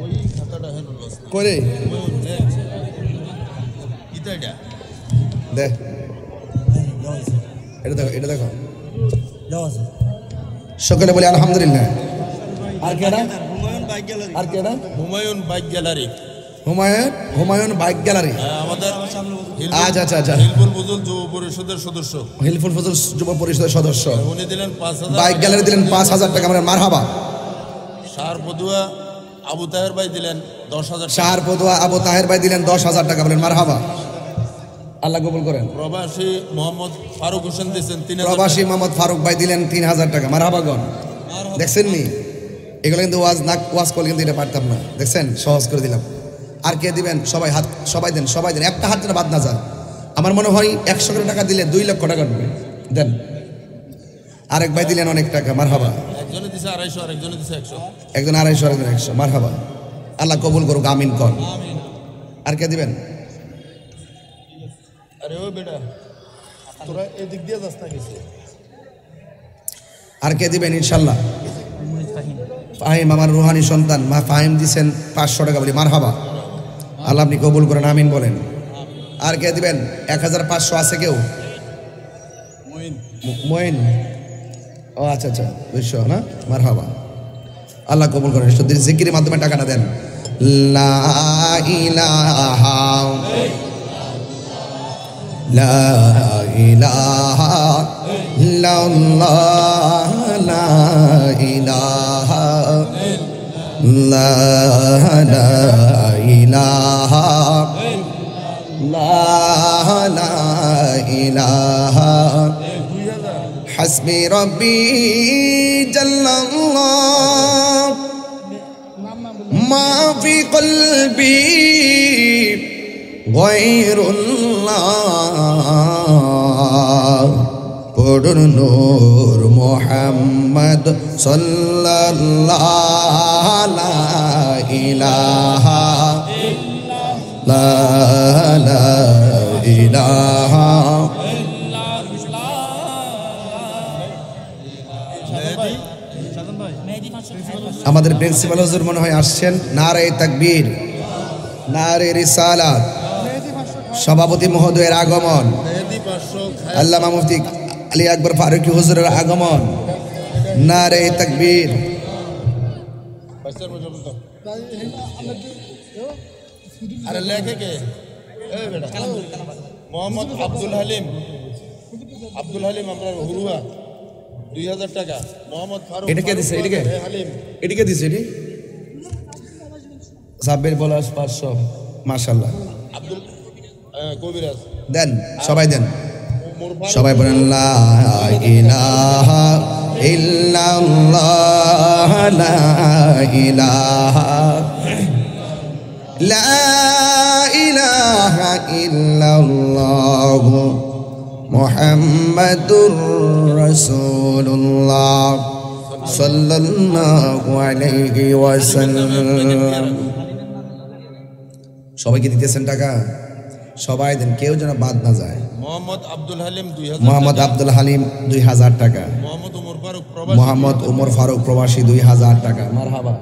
Speaker 2: ওই খাতাটা হেন
Speaker 1: করে
Speaker 2: ইতাটা
Speaker 1: দে, এটা দেখো। সকলে বলি আলহামদুলিল্লাহ। আর কেডা?
Speaker 2: Humayun bike gallery.
Speaker 1: Humayun bike gallery.
Speaker 2: আমাদের
Speaker 1: আচ্ছা।
Speaker 2: হিলফুল ফজল যুব পরিষদের সদস্য।
Speaker 1: হিলফুল ফজল যুব পরিষদের সদস্য।
Speaker 2: উনি দিলেন 5000।
Speaker 1: বাইক গ্যালারি দিলেন 5000 টাকা। মানে মারহাবা।
Speaker 2: শাহর পদুয়া আবু তাহের ভাই দিলেন 10000 টাকা।
Speaker 1: শাহর পদুয়া আবু তাহের ভাই দিলেন 10,000 টাকা। বলেন মারহাবা, আল্লাহ কবুল করেন।
Speaker 2: প্রবাসী মোহাম্মদ ফারুক হোসেন দিয়েছেন 3000।
Speaker 1: প্রবাসী মোহাম্মদ ফারুক ভাই দিলেন 3000 টাকা। মারহাবা গণ। দেখছেন নি, এগুলো কিন্তু ওয়াজ করলে কিন্তু এটা পারতাম না। দেখছেন, সহজ করে দিলাম। আর কে দিবেন? সবাই দেন। একটা হাত যেন বাদ না যায়। আমার মনে হয় 100 করে টাকা দিলে 2 লক্ষ টাকা দেবে। দেন। আরেক ভাই দিলেন অনেক টাকা। মারহাবা।
Speaker 2: একজনে দিছে 250, আরেকজনে দিছে 100।
Speaker 1: একজন 250, আরেকজন 100। মারহাবা, আল্লাহ কবুল করুক, আমিন কর। আর কে দিবেন?
Speaker 2: আরে ও বেটা, তোরা এদিক দিয়ে যাস না কিছু।
Speaker 1: আর কে দিবেন? ইনশাল্লাহ ফাহিম, আমার রুহানি সন্তান ফাহিম দিছেন 500 টাকা। বলি মারহাবা, আল্লাহ আপনি কবুল করেন, আমিন বলেন। আর কে দিবেন? 1500 আছে কেউ? মইন। ও আচ্ছা, 200 না? মারহাবা, আল্লাহ কবুল করেন। শুধু জিকিরের মাধ্যমে টাকাটা দেন। লা ইলাহা ইল্লাল্লাহ, লা ইলাহা হাসবি রব্বি জাল্লাল্লাহ মা ফি কলবি গায়রুল্লাহ। পড়ুন নূর মুহাম্মদ সাল্লাল্লাহু লা ইলাহা লা ইলাহা। আমাদের প্রিন্সিপাল হুজুর মনে হয় আসছেন। নারে তাকবীর, নারে রিসালাত। সভাপতি মহোদয়ের আগমন, আল্লামা মুফতি আলী আকবর ফারুকী হুজুরের আগমন। নারে তাকবীর।
Speaker 2: আরে লেখে কে? মোহাম্মদ আব্দুল হালিম আমরা হুরুয়া 2000 টাকা। মোহাম্মদ ফারুক।
Speaker 1: এটা কে দিছে?
Speaker 2: হালিম।
Speaker 1: এটা কে দিছে? এটি সাব্বির বলাস 500। মাশাআল্লাহ।
Speaker 2: আব্দুল কবিরাজ
Speaker 1: দেন, সবাই দেন। সবাই বলেন লা ইলাহা ইল্লাল্লাহ, লা ইলাহা ইল্লাল্লাহ মুহাম্মাদুর রাসূলুল্লাহ সাল্লাল্লাহু আলাইহি ওয়াসাল্লাম। সবাইকে দিতেছেন টাকা? সবাই দেন, কেউ যেন বাদ না যায়।
Speaker 2: মোহাম্মদ আব্দুল হালিম 2000।
Speaker 1: মোহাম্মদ আব্দুল হালিম 2000 টাকা। মোহাম্মদ উমর ফারুক প্রবাসী 2000 টাকা। মারহাবা।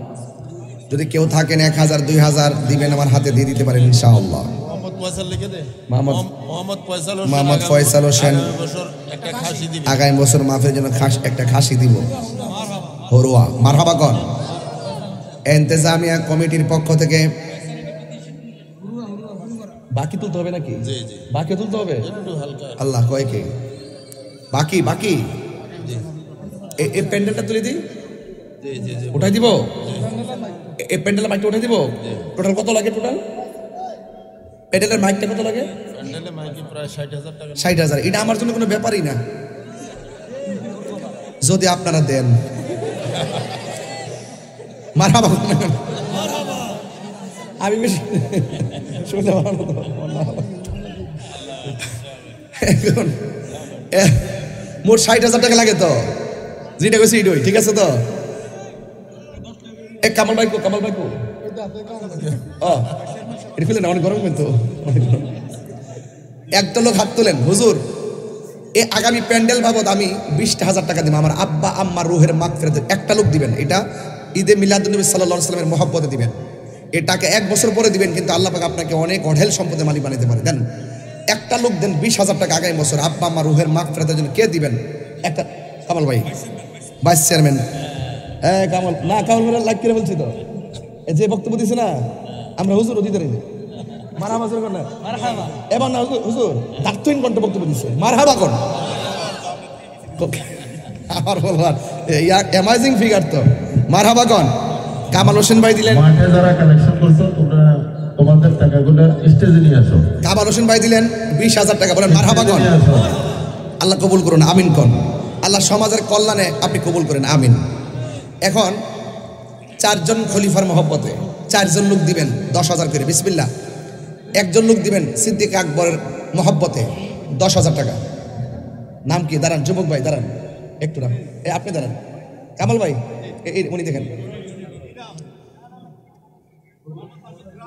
Speaker 1: যদি কেউ থাকেন 1000 2000 দিবেন, আমার হাতে দিয়ে দিতে পারেন ইনশাআল্লাহ।
Speaker 2: মোহাম্মদ ফয়সাল লিখে দে।
Speaker 1: মোহাম্মদ
Speaker 2: মোহাম্মদ ফয়সাল হোসেন
Speaker 1: মোহাম্মদ ফয়সাল হোসেন
Speaker 2: বছর একটা খাসি দিবে।
Speaker 1: আগামী বছর মাহফিলের জন্য একটা খাসি দিব। হরুয়া মারহাবা কন। ইন্তেজামিয়া কমিটির পক্ষ থেকে বাকি তুলতে হবে নাকি?
Speaker 2: জি জি,
Speaker 1: বাকি তুলতে হবে
Speaker 2: একটু হালকা।
Speaker 1: আল্লাহ কয় কে বাকি বাকি
Speaker 2: জি
Speaker 1: এই প্যান্ডেলটা তুলে দিই,
Speaker 2: জি জি জি,
Speaker 1: উঠাই দিব। এই প্যান্ডেলের মাইকটা উঠাই দিব। টোটাল কত লাগে? টোটাল প্যান্ডেলের মাইকটা কত লাগে?
Speaker 2: প্যান্ডেলে মাইকে প্রায় 60,000 টাকা।
Speaker 1: 60,000। এটা আমার জন্য কোনো ব্যাপারই না, যদি আপনারা দেন। মারহাবা। আমি বেশি শুনতে পারবো না। এখন মোট 60,000 টাকা লাগে তো, যেটা কইছি এটাই ঠিক আছে তো? এক কামাল ভাই ও এটা খুলে না, অনেক গরম কিন্তু। একটা লোক হাত তোলেন, হুজুর এই আগামী প্যান্ডেল বাবদ আমি 20,000 টাকা দিব, আমার আব্বা আম্মার রুহের মাগফিরাত। একটা লোক দিবেন, এটা ঈদে মিলাদুন্নবী সাল্লাল্লাহু আলাইহি ওয়াসাল্লামের মহব্বতে দিবেন। এটাকে 1 বছর পরে দিবেন, কিন্তু আল্লাহ পাক আপনাকে অনেক অঢেল সম্পদের মালিক বানাতে পারে। দেন একটা লোক দেন 20,000 টাকা আগামী বছর আব্বা আম্মার রুহের মাগফিরাতের জন্য। কে দিবেন? একটা কামাল ভাই, ভাইস চেয়ারম্যান। হ্যাঁ কামাল না, কামাল ভাই লাইক করে বলছি তো, এই যে বক্তব্য দিছে না, আমরা হুজুর অধিকার না মারহাবা জোর না মারহাবা, এবার না হুজুর দার্থহীন কণ্ঠে বক্তব্য দিছে, মারহাবা কোন আমার বলবার অ্যামাজিং ফিগার তো। মারহাবা কোন কামাল হোসেন ভাই দিলেন।
Speaker 5: মাঠে যারা কালেকশন করছো তোমরা তোমাদের টাকাগুলো স্টেজে নিয়ে আসো।
Speaker 1: কামাল হোসেন ভাই দিলেন 20,000 টাকা। বলেন মারহাবা কোন।
Speaker 5: নিয়ে আসো।
Speaker 1: আল্লাহ কবুল করুন, আমিন কোন। আল্লাহ সমাজের কল্যাণে আপনি কবুল করেন, আমিন। এখন 4 জন খলিফার মহব্বতে 4 জন লোক দিবেন 10,000 করে, বিসমিল্লাহ। একজন লোক দিবেন সিদ্দিক আকবরের মহব্বতে 10,000 টাকা। নাম কি? দাঁড়ান যুবক ভাই, দাঁড়ান একটু নাম, আপনি দাঁড়ান। কামাল ভাই উনি দেখেন,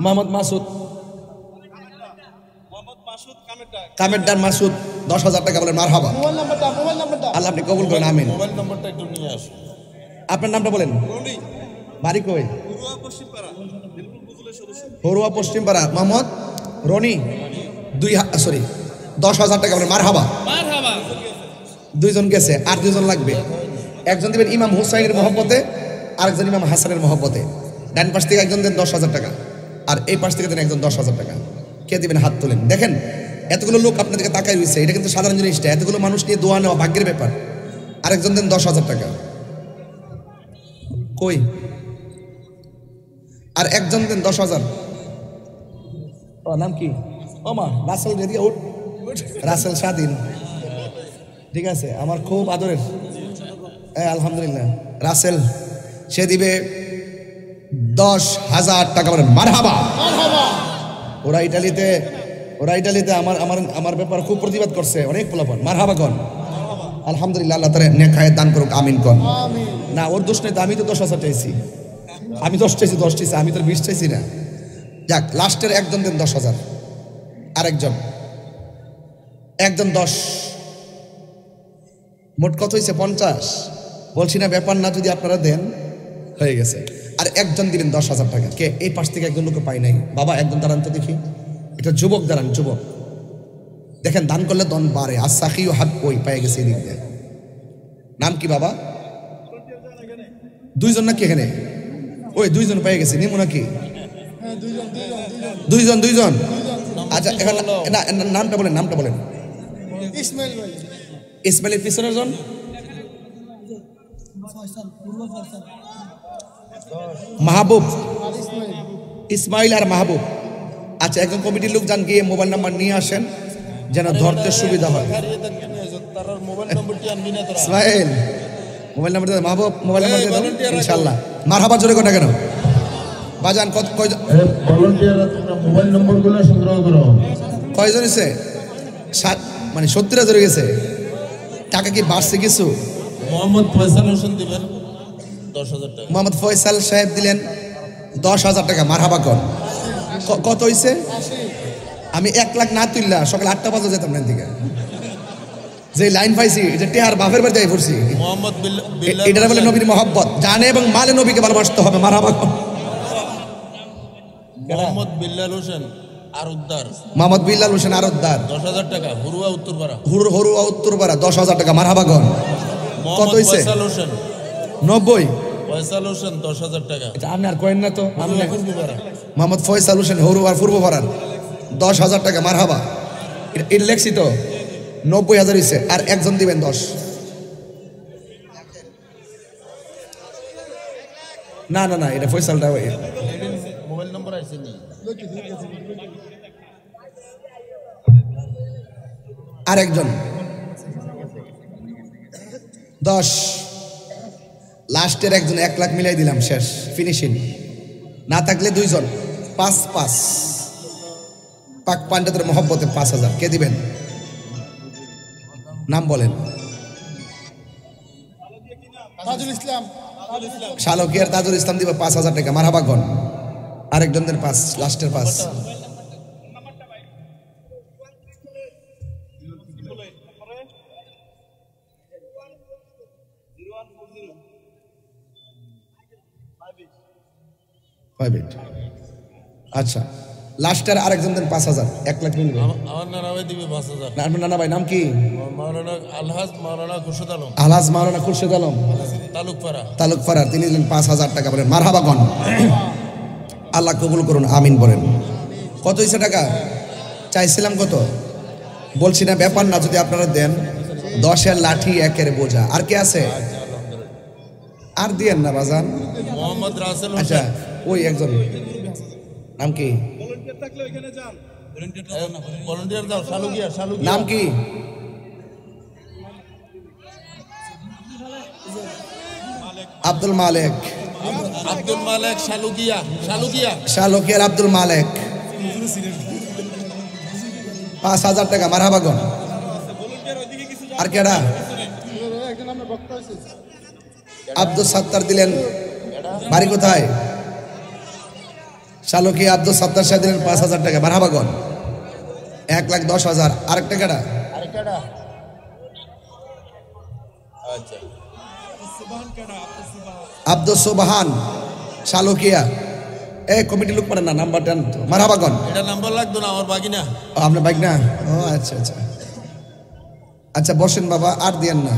Speaker 1: মোহাম্মদ মাসুদ কামেরদার মাসুদ 10,000 টাকা। বলেন মারহাবা। আল্লাহ আপনি কবুল করেন, আমিন।
Speaker 2: মোবাইল নম্বরটা একটু নিয়ে আসো।
Speaker 1: আপনার নামটা বলেন। বাড়ি কই? হরুয়া পশ্চিমপাড়া। মোহাম্মদ রনি 10,000 টাকা। বলেন মারহাবা। দুইজন গেছে, আর 2 জন লাগবে। একজন দিবেন ইমাম হুসাইনের মহব্বতে, আরেকজন ইমাম হাসানের মহব্বতে। ডান পাশ থেকে একজন দেন 10,000 টাকা, আর এই পাশ থেকে দেন একজন 10,000 টাকা। কে দিবেন? হাত তোলেন। দেখেন এতগুলো লোক আপনাদেরকে তাকাই রয়েছে, এটা কিন্তু সাধারণ জিনিসটা। এতগুলো মানুষ নিয়ে দোয়া নেওয়া ভাগ্যের ব্যাপার। আরেকজন দেন 10,000 টাকা। কই? আর একজন দেন 10,000। ও নাম কি? ও মা রাসেল রেডিয়া উঠ, রাসেল স্বাধীন। ঠিক আছে, আমার খুব আদরের। আলহামদুলিল্লাহ রাসেল, সে দিবে 10,000 টাকা। বলেন মারহাবা। ওরা ইটালিতে আমার ব্যাপার খুব প্রতিবাদ করছে, অনেক পোলাপন। মারহাবা কন। আলহামদুলিল্লাহ, আল্লাহ তাআলা নেক হায়াত দান করুক, আমিন কন। না ওর দোষ নেই তো, আমি তো 10,000 চাইছি, আমি 10 চাইছি, আমি তো 20 চাইছি না। যাক, লাস্টের একজন দেন 10,000, আরেকজন একজন 10। মোট কত হয়েছে? 50। বলছি না ব্যাপার না, যদি আপনারা দেন হয়ে গেছে। আর একজন দিবেন 10,000 টাকা। কে? এই পাশ থেকে একজন লোক পাই নাই বাবা, একজন দাঁড়ান তো দেখি। এটা যুবক, দাঁড়ান যুবক। দেখেন দান করলে দন বাড়ে। আসাখিও হাত ওই পেয়ে গেছে এদিক দিয়ে। নাম কি বাবা? 2 জন নাকি এখানে? ওই 2 জন পেয়ে গেছে, নিমু নাকি? 2 জন। আচ্ছা এখন নামটা বলেন, নামটা বলেন। ইসমাইলের পিছনের জন মাহবুব, ইসমাইল আর মাহবুব। আচ্ছা একজন কমিটির লোক যান, গিয়ে মোবাইল নাম্বার নিয়ে আসেন যেন ধরতে সুবিধা হয়। ইসমাইল মোবাইল নাম্বার দেন, মাহবুব মোবাইল নাম্বার দেন ইনশাআল্লাহ। মারহাবা জোরে কোটা কেন বাজান?
Speaker 5: ভলান্টিয়াররা তোমরা মোবাইল নম্বরগুলো সংগ্রহ করো।
Speaker 1: কয়জন হয়েছে? 7, মানে 70 হাজার গেছে। টাকা কি বাড়ছে কিছু?
Speaker 2: মোহাম্মদ ফয়সাল হোসেন দিবেন 10,000 টাকা।
Speaker 1: মোহাম্মদ ফয়সাল সাহেব দিলেন 10,000 টাকা। মারহাবা কর। কত হয়েছে? আমি 1 লাখ না তুললা সকাল 8টা বাজে যেতাম না দিকে, যে লাইন পাইছি এটা টেহার বাপের বাড়ি যাই পড়ছি।
Speaker 2: মোহাম্মদ
Speaker 1: এটা বলে নবীর মহব্বত, জানে এবং মালে নবীকে ভালোবাসতে হবে। মারহাবা কর।
Speaker 2: মোহাম্মদ বিল্লাল হোসেন আর উদ্দার
Speaker 1: মোহাম্মদ বিল্লাল হোসেন আরদ্দার
Speaker 2: 10,000 টাকা। হুরুয়া উত্তরপাড়া।
Speaker 1: হরুয়া উত্তরপাড়া 10,000 টাকা। মারহাবাগন। কত
Speaker 2: মোহাম্মদ
Speaker 1: হইছে?
Speaker 2: ফয়সাল হোসেন
Speaker 1: 90।
Speaker 2: ফয়সাল হোসেন 10,000 টাকা।
Speaker 1: এটা আপনি আর কয়েন না তো?
Speaker 2: হুরুয়া পূর্বপাড়া।
Speaker 1: মোহাম্মদ ফয়সাল হোসেন হরুয়ার পূর্বপাড়ার 10,000 টাকা। মারহাবা। এটা লেখছি তো 90,000 হইছে। আর একজন দিবেন 10। না না না, এটা ফয়সালটা
Speaker 2: মোবাইল নম্বর আছে নি?
Speaker 1: আর একজন 10। লাস্টের একজন 1 লাখ মিলাই দিলাম, শেষ ফিনিশিং। না থাকলে 2 জন 5 পাক পান্ডাতের মহব্বতে 5,000। কে দিবেন? নাম বলেন। শালকিয়ার তাজুল ইসলাম দিবে 5,000 টাকা। মারহাবাগন। আরেকজনদের 5, লাস্টের 5। আচ্ছা, লাস্টের আরেকজন দেন 5,000। 1 লাখ মিলবে।
Speaker 2: আমার নানা ভাই দিবে 5,000।
Speaker 1: নানা ভাই নাম কি?
Speaker 2: মাওলানা আলহাজ মাওলানা খুরশেদ আলম
Speaker 1: আলহাজ মাওলানা খুরশেদ আলম
Speaker 2: তালুকপাড়া।
Speaker 1: তিনি দিলেন 5,000 টাকা। বলেন মারহাবাগন। আল্লাহ কবুল করুন, আমিন বলেন। কত হয়েছে টাকা? চাইছিলাম কত? বলছি না, ব্যাপার না, যদি আপনারা দেন। 10-এর লাঠি 1-এর বোঝা। আর কে আছে? আর দিয়েন না বাজান।
Speaker 2: মোহাম্মদ রাসেল
Speaker 1: আচ্ছা,
Speaker 2: হোসেন।
Speaker 1: ওই একজন নাম কি?
Speaker 4: ভলান্টিয়ার থাকলে ওখানে যান।
Speaker 2: ভলান্টিয়ার দাও। শালুকিয়া
Speaker 1: নাম কি? আব্দুল মালেক। শালকিয়ার আব্দুল মালেক 5,000 টাকা। মারহাবাগন। আর কেডা? আব্দুল সাত্তার দিলেন। বাড়ি কোথায়? শালকিয়া আব্দুল সাত্তার সাহেব দিলেন 5,000 টাকা। মারহাবাগন। 1,10,000। আরেকটা কেডা?
Speaker 2: আচ্ছা,
Speaker 1: আব্দুল সুবহান শালকিয়া। এই কমিটি লোক পারেন না, নাম্বার দেন তো। মারহাবাগন।
Speaker 2: এটা নাম্বার লাগতো না, আমার বাকি না।
Speaker 1: আপনার বাইক না? ও আচ্ছা আচ্ছা আচ্ছা, বসেন বাবা, আর দিয়েন না।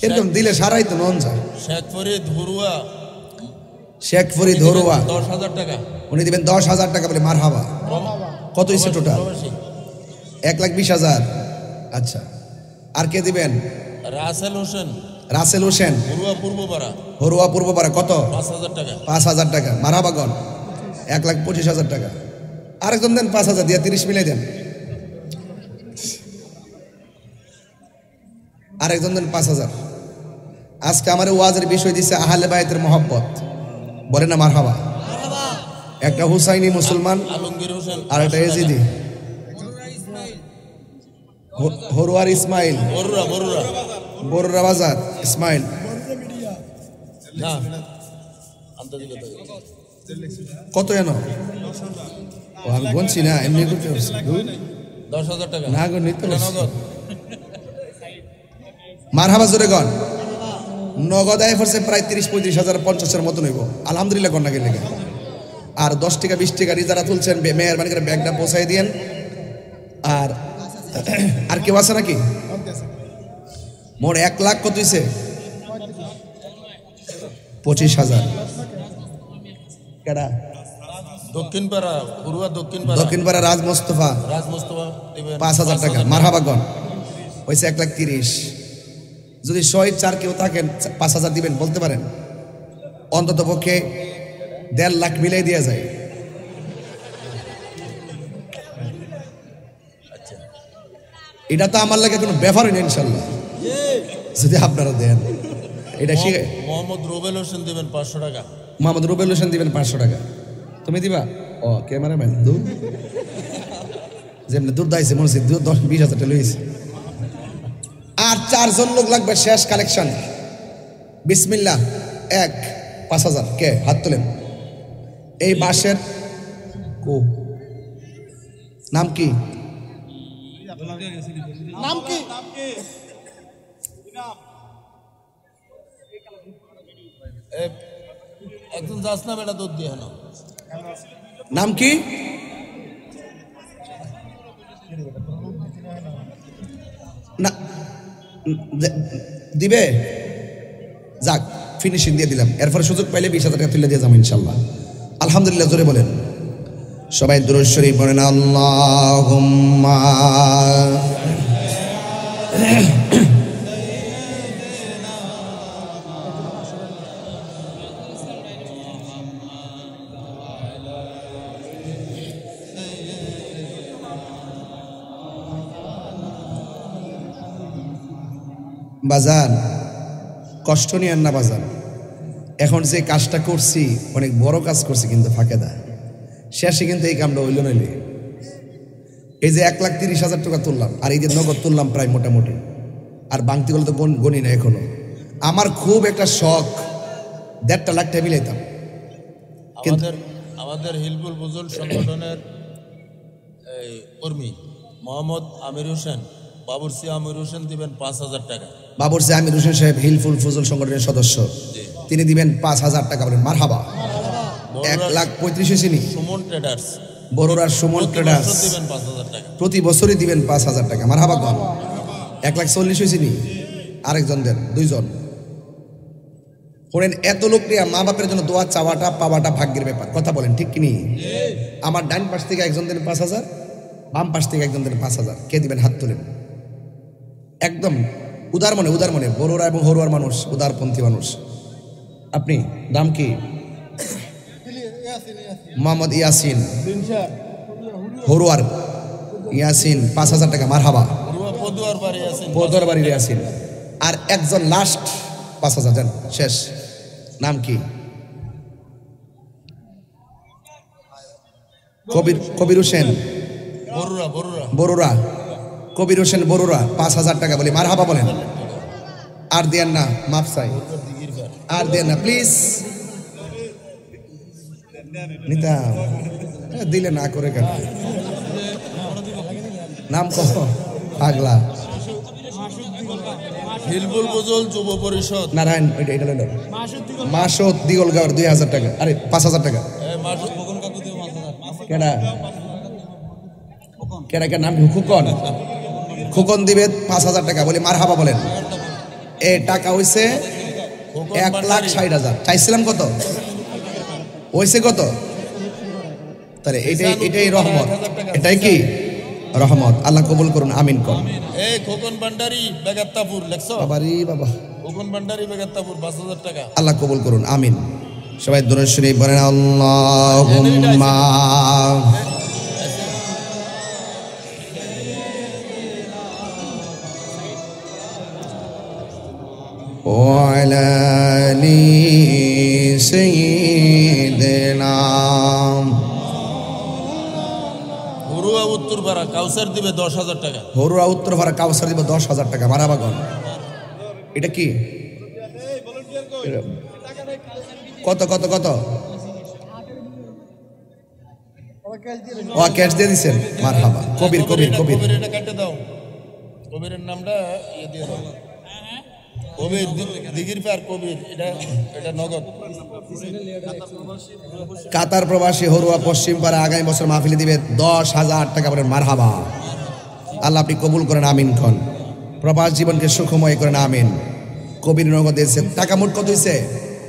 Speaker 1: এরকম দিলে সারাই তো মন যায়।
Speaker 2: শেখ ফরিদ হুরুয়া
Speaker 1: শেখ ফরিদ হরুয়া
Speaker 2: 10,000 টাকা।
Speaker 1: উনি দিবেন 10,000 টাকা। বলে মারহাবা। কত হয়েছে টোটাল? 1,20,000। আচ্ছা, আর কে দিবেন? রাসেল হোসেন হরুয়া পূর্বপাড়া। কত? 5,000 টাকা। মারহাবাগন। 1,25,000 টাকা। আরেকজন দেন 5,000 দিয়ে 30 মিলাই দেন। আরেকজন দেন 5,000। আজকে আমার ওয়াজের বিষয় দিচ্ছে আহলে বাইতের মহব্বত। বলে না মারহাবা। একটা হুসাইনি মুসলমান, আর একটা এজিদি। হরুয়ার ইসমাইল, বরুরা বাজার ইসমাইল। কত যেন? আমি বলছি না, এমনি করতে পারছি
Speaker 2: 10,000 টাকা।
Speaker 1: না গো, নিতে মারহাবা জোরে গন। নগদ আয় পড়ছে প্রায় 30-35,000, 50,000 মতন হইব। আলহামদুলিল্লাহ কন্যাকে লেগে। আর 10 টাকা 20 টাকা যারা তুলছেন, মেহরবানি করে ব্যাগটা পৌঁছাই দিয়েন। আর কেউ আছে নাকি? মোর 1 লাখ কত হইছে? 25,000। কেডা? দক্ষিণপাড়া রাজ মোস্তফা 5,000 টাকা। মারহাবাগন। হয়েছে 1,30,000। যদি 104 কেউ থাকেন 5,000 দিবেন, বলতে পারেন। অন্তত পক্ষে 1.5 লাখ মিলাই দেওয়া যায়। এটা তো আমার লাগে কোনো ব্যাপারই নেই ইনশাল্লাহ, যদি আপনারা দেন। এটা শিখে
Speaker 2: মোহাম্মদ রুবেল হোসেন দিবেন 500 টাকা।
Speaker 1: মোহাম্মদ রুবেল হোসেন দিবেন 500 টাকা। তুমি দিবা? ও ক্যামেরাম্যান দূর যেমনি দূর দাইছে মনে হচ্ছে 10-20,000 টাকা লইছে। আর 4 জন লোক লাগবে শেষ কালেকশন। বিসমিল্লাহ। 1 5,000। কে? হাত তোলেন। এই বাসের নাম কি?
Speaker 2: একজন যাস না বেটা, দুধ দিয়ে
Speaker 1: নাম কি? না দিবে, যাক ফিনিশিং দিয়ে দিলাম। এরপরে সুযোগ পাইলে 20,000 টাকা তুলে দিয়ে যাবো ইনশাল্লাহ। আলহামদুলিল্লাহ জোরে বলেন সবাই, দুরূদ শরীফ পড়েন। আল্লাহুম্মা বাজান, কষ্ট নিয়েন না বাজান। এখন যে কাজটা করছি অনেক বড় কাজ করছি, কিন্তু ফাঁকে দেয় শেষে কিন্তু এই কামটা হইল নইলে। এই যে 1,30,000 টাকা তুললাম, আর এই যে নগদ তুললাম প্রায় মোটামুটি, আর বাংতি গুলো তো গণি না এখনো। আমার খুব একটা শখ 1.5 লাখ টাকা মিলাইতাম।
Speaker 2: আমাদের হিলফুল ফুজুল সংগঠনের কর্মী মোহাম্মদ আমির হোসেন, বাবুরসি আমির হোসেন দিবেন 5,000 টাকা।
Speaker 1: বাবুরসি আমির হোসেন সাহেব হিলফুল ফুজুল সংগঠনের সদস্য, তিনি দিবেন 5,000 টাকা। বলেন মারহাবা। 1,35,000 চিনি
Speaker 2: সুমন ট্রেডার্স,
Speaker 1: বড়রার সুমন ট্রেডার্স
Speaker 2: দিবেন 5,000 টাকা।
Speaker 1: প্রতি বছরই দিবেন 5,000 টাকা। মারহাবা কন। 1,40,000 চিনি আরেকজন দেন, 2 জন। শোনেন, এত লোক নিয়ে মা বাপের জন্য দোয়া চাওয়াটা পাওয়াটা ভাগ্যের ব্যাপার। কথা বলেন ঠিক কিনি? আমার ডান পাশ থেকে একজন দেন 5,000, বাম পাশ থেকে একজন দেন 5,000। কে দিবেন? হাত তুলেন। একদম উদার মনে বড়রা এবং হরুয়ার মানুষ, উদারপন্থী মানুষ। আপনি নাম কি? মোহাম্মদ ইয়াসিন, হরুয়ার ইয়াসিন, 5,000 টাকা। মারহাবা। পদুয়ার বাড়ির ইয়াসিন। আর একজন লাস্ট 5,000 দেন। শেষ। নাম কি? কবির হোসেন বড়ুরা। কবির হোসেন বড়ুরা 5,000 টাকা। বলি মারহাবা বলেন। আর দেন না, মাফ চাই, আর দেন না প্লিজ। নিতাম দিলে না করে কেন? নাম কহ পাগলা।
Speaker 2: হিলফুল ফুজুল যুব পরিষদ
Speaker 1: নারায়ণ, এটা লইল মাসুদ দিগলগাঁওর 2,000 টাকা। আরে 5,000 টাকা। কেডা কেডা কে নাম? খুকন দিবে 5,000 টাকা। বলি মারহাবা বলেন। এ টাকা হইছে 1,60,000। চাইছিলাম কত? হইছে কত? তাহলে এটাই রহমত। এটাই কি রহমত? আল্লাহ কবুল করুন, আমিন কর।
Speaker 2: এই খোকন ভান্ডারি বেগাত্তাপুর লেখছো?
Speaker 1: বাবারি বাবা।
Speaker 2: খোকন ভান্ডারি বেগাত্তাপুর 5,000 টাকা।
Speaker 1: আল্লাহ কবুল করুন, আমিন। সবাই দুরূদ শরীফ পড়েন। আল্লাহুম্মা ওয়ালা আলি সাইয়্যিদিনা।
Speaker 2: হরুয়া উত্তরপাড়া কাউসার দিবে 10,000 টাকা।
Speaker 1: হরুয়া উত্তরপাড়া কাউসার দিব 10,000 টাকা। মারহাবা গণ। এটা কি? কত কত কত? ও ক্যাশ দিয়ে দিছেন। মারহাবা। কবির
Speaker 2: এটা কেটে দাও। কবিরের নামটা দিয়ে দাও। কবির দিঘির পার কবির। এটা নগদ।
Speaker 1: কাতার প্রবাসী হরুয়া পশ্চিম পাড়া আগামী বছর মাহফিলে দিবে 10,000 টাকা। বলেন মারহাবা। আল্লাহ আপনি কবুল করেন, আমিন খন। প্রবাস জীবনকে সুখময় করেন, আমিন। কবির নগদ দিয়েছে। টাকা মোট কত হয়েছে?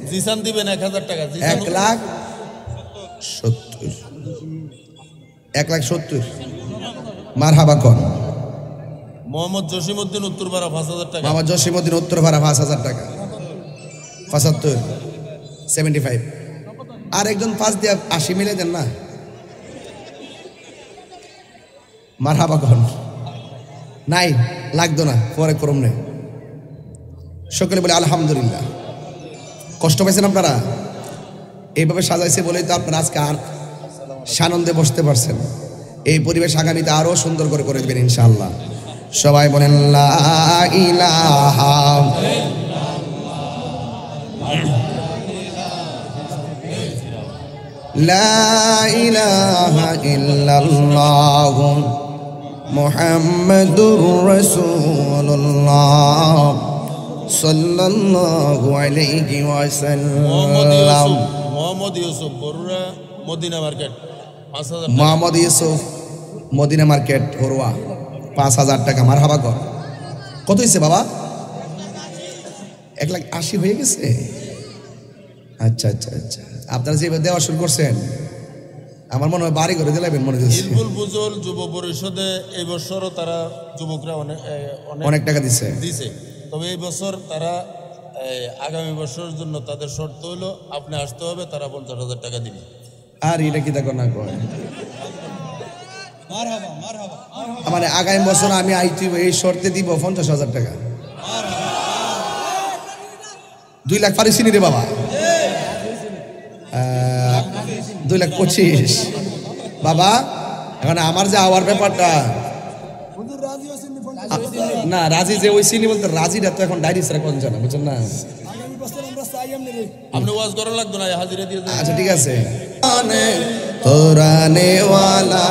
Speaker 2: জিসান দিবেন 1,000 টাকা।
Speaker 1: 1,70,000। 1,70,000। মারহাবা খন।
Speaker 2: মোহাম্মদ জসিমউদ্দিন উত্তরপাড়া 5,000 টাকা।
Speaker 1: মোহাম্মদ জসিমউদ্দিন উত্তরপাড়া 5,000 টাকা। 75 75। আর একজন 5 দিয়ে 80 মিলে দেন না। মারহাবা খন। নাই লাগতো না, পরে করম নেই। সকলে বলে আলহামদুলিল্লাহ। কষ্ট পাইছেন আপনারা? এইভাবে সাজাইছে বলেই তো আপনারা আজকে সানন্দে বসতে পারছেন। এই পরিবেশ আগামীতে আরো সুন্দর করে দেবেন ইনশাআল্লাহ। সবাই বলেন লা ইলাহা লা ইলাহা ইল্লাল্লাহ মুহাম্মাদুর রাসূলুল্লাহ সাল্লাল্লাহু আলাইহি ওয়াসাল্লাম।
Speaker 2: মোহাম্মদ ইউসুফ বড়ুরা মদিনা মার্কেট 5,000
Speaker 1: মোহাম্মদ ইউসুফ মদিনা মার্কেট হরুয়া 5,000 টাকা। মারহাবা কর। কত হয়েছে বাবা? 1,80,000 হয়ে গেছে। আচ্ছা আচ্ছা আচ্ছা, আপনারা যেভাবে দেওয়া শুরু করছেন আমার মনে হয় বাড়ি করে দিলাবেন মনে হচ্ছে।
Speaker 2: হিজবুল ফুজুল যুব পরিষদে এই বছরও তারা যুবকরা
Speaker 1: অনেক টাকা দিছে।
Speaker 2: তবে এই বছর তারা আগামী বছরের জন্য তাদের শর্ত হলো আপনি আসতে হবে, তারা 50,000 টাকা দিবে।
Speaker 1: আর এটা কি দেখো না কয়
Speaker 4: মারহাবা মারহাবা
Speaker 1: মানে আগামী বছর আমি আইটি এই শর্তে দিব 50,000 টাকা। 2 লাখ পারিস নি রে বাবা? 2,25,000 বাবা। এখন আমার যে আওয়ার ব্যাপারটা না, রাজি যে ওই সিনি বলতে রাজিটা তো এখন ডাইরি ছাড়া কোন জানা, বুঝছেন না?
Speaker 2: আপনি ওয়াজ করা লাগতো না, হাজিরা দিয়ে দেন।
Speaker 1: আচ্ছা ঠিক আছে। তোরা নেওয়ালা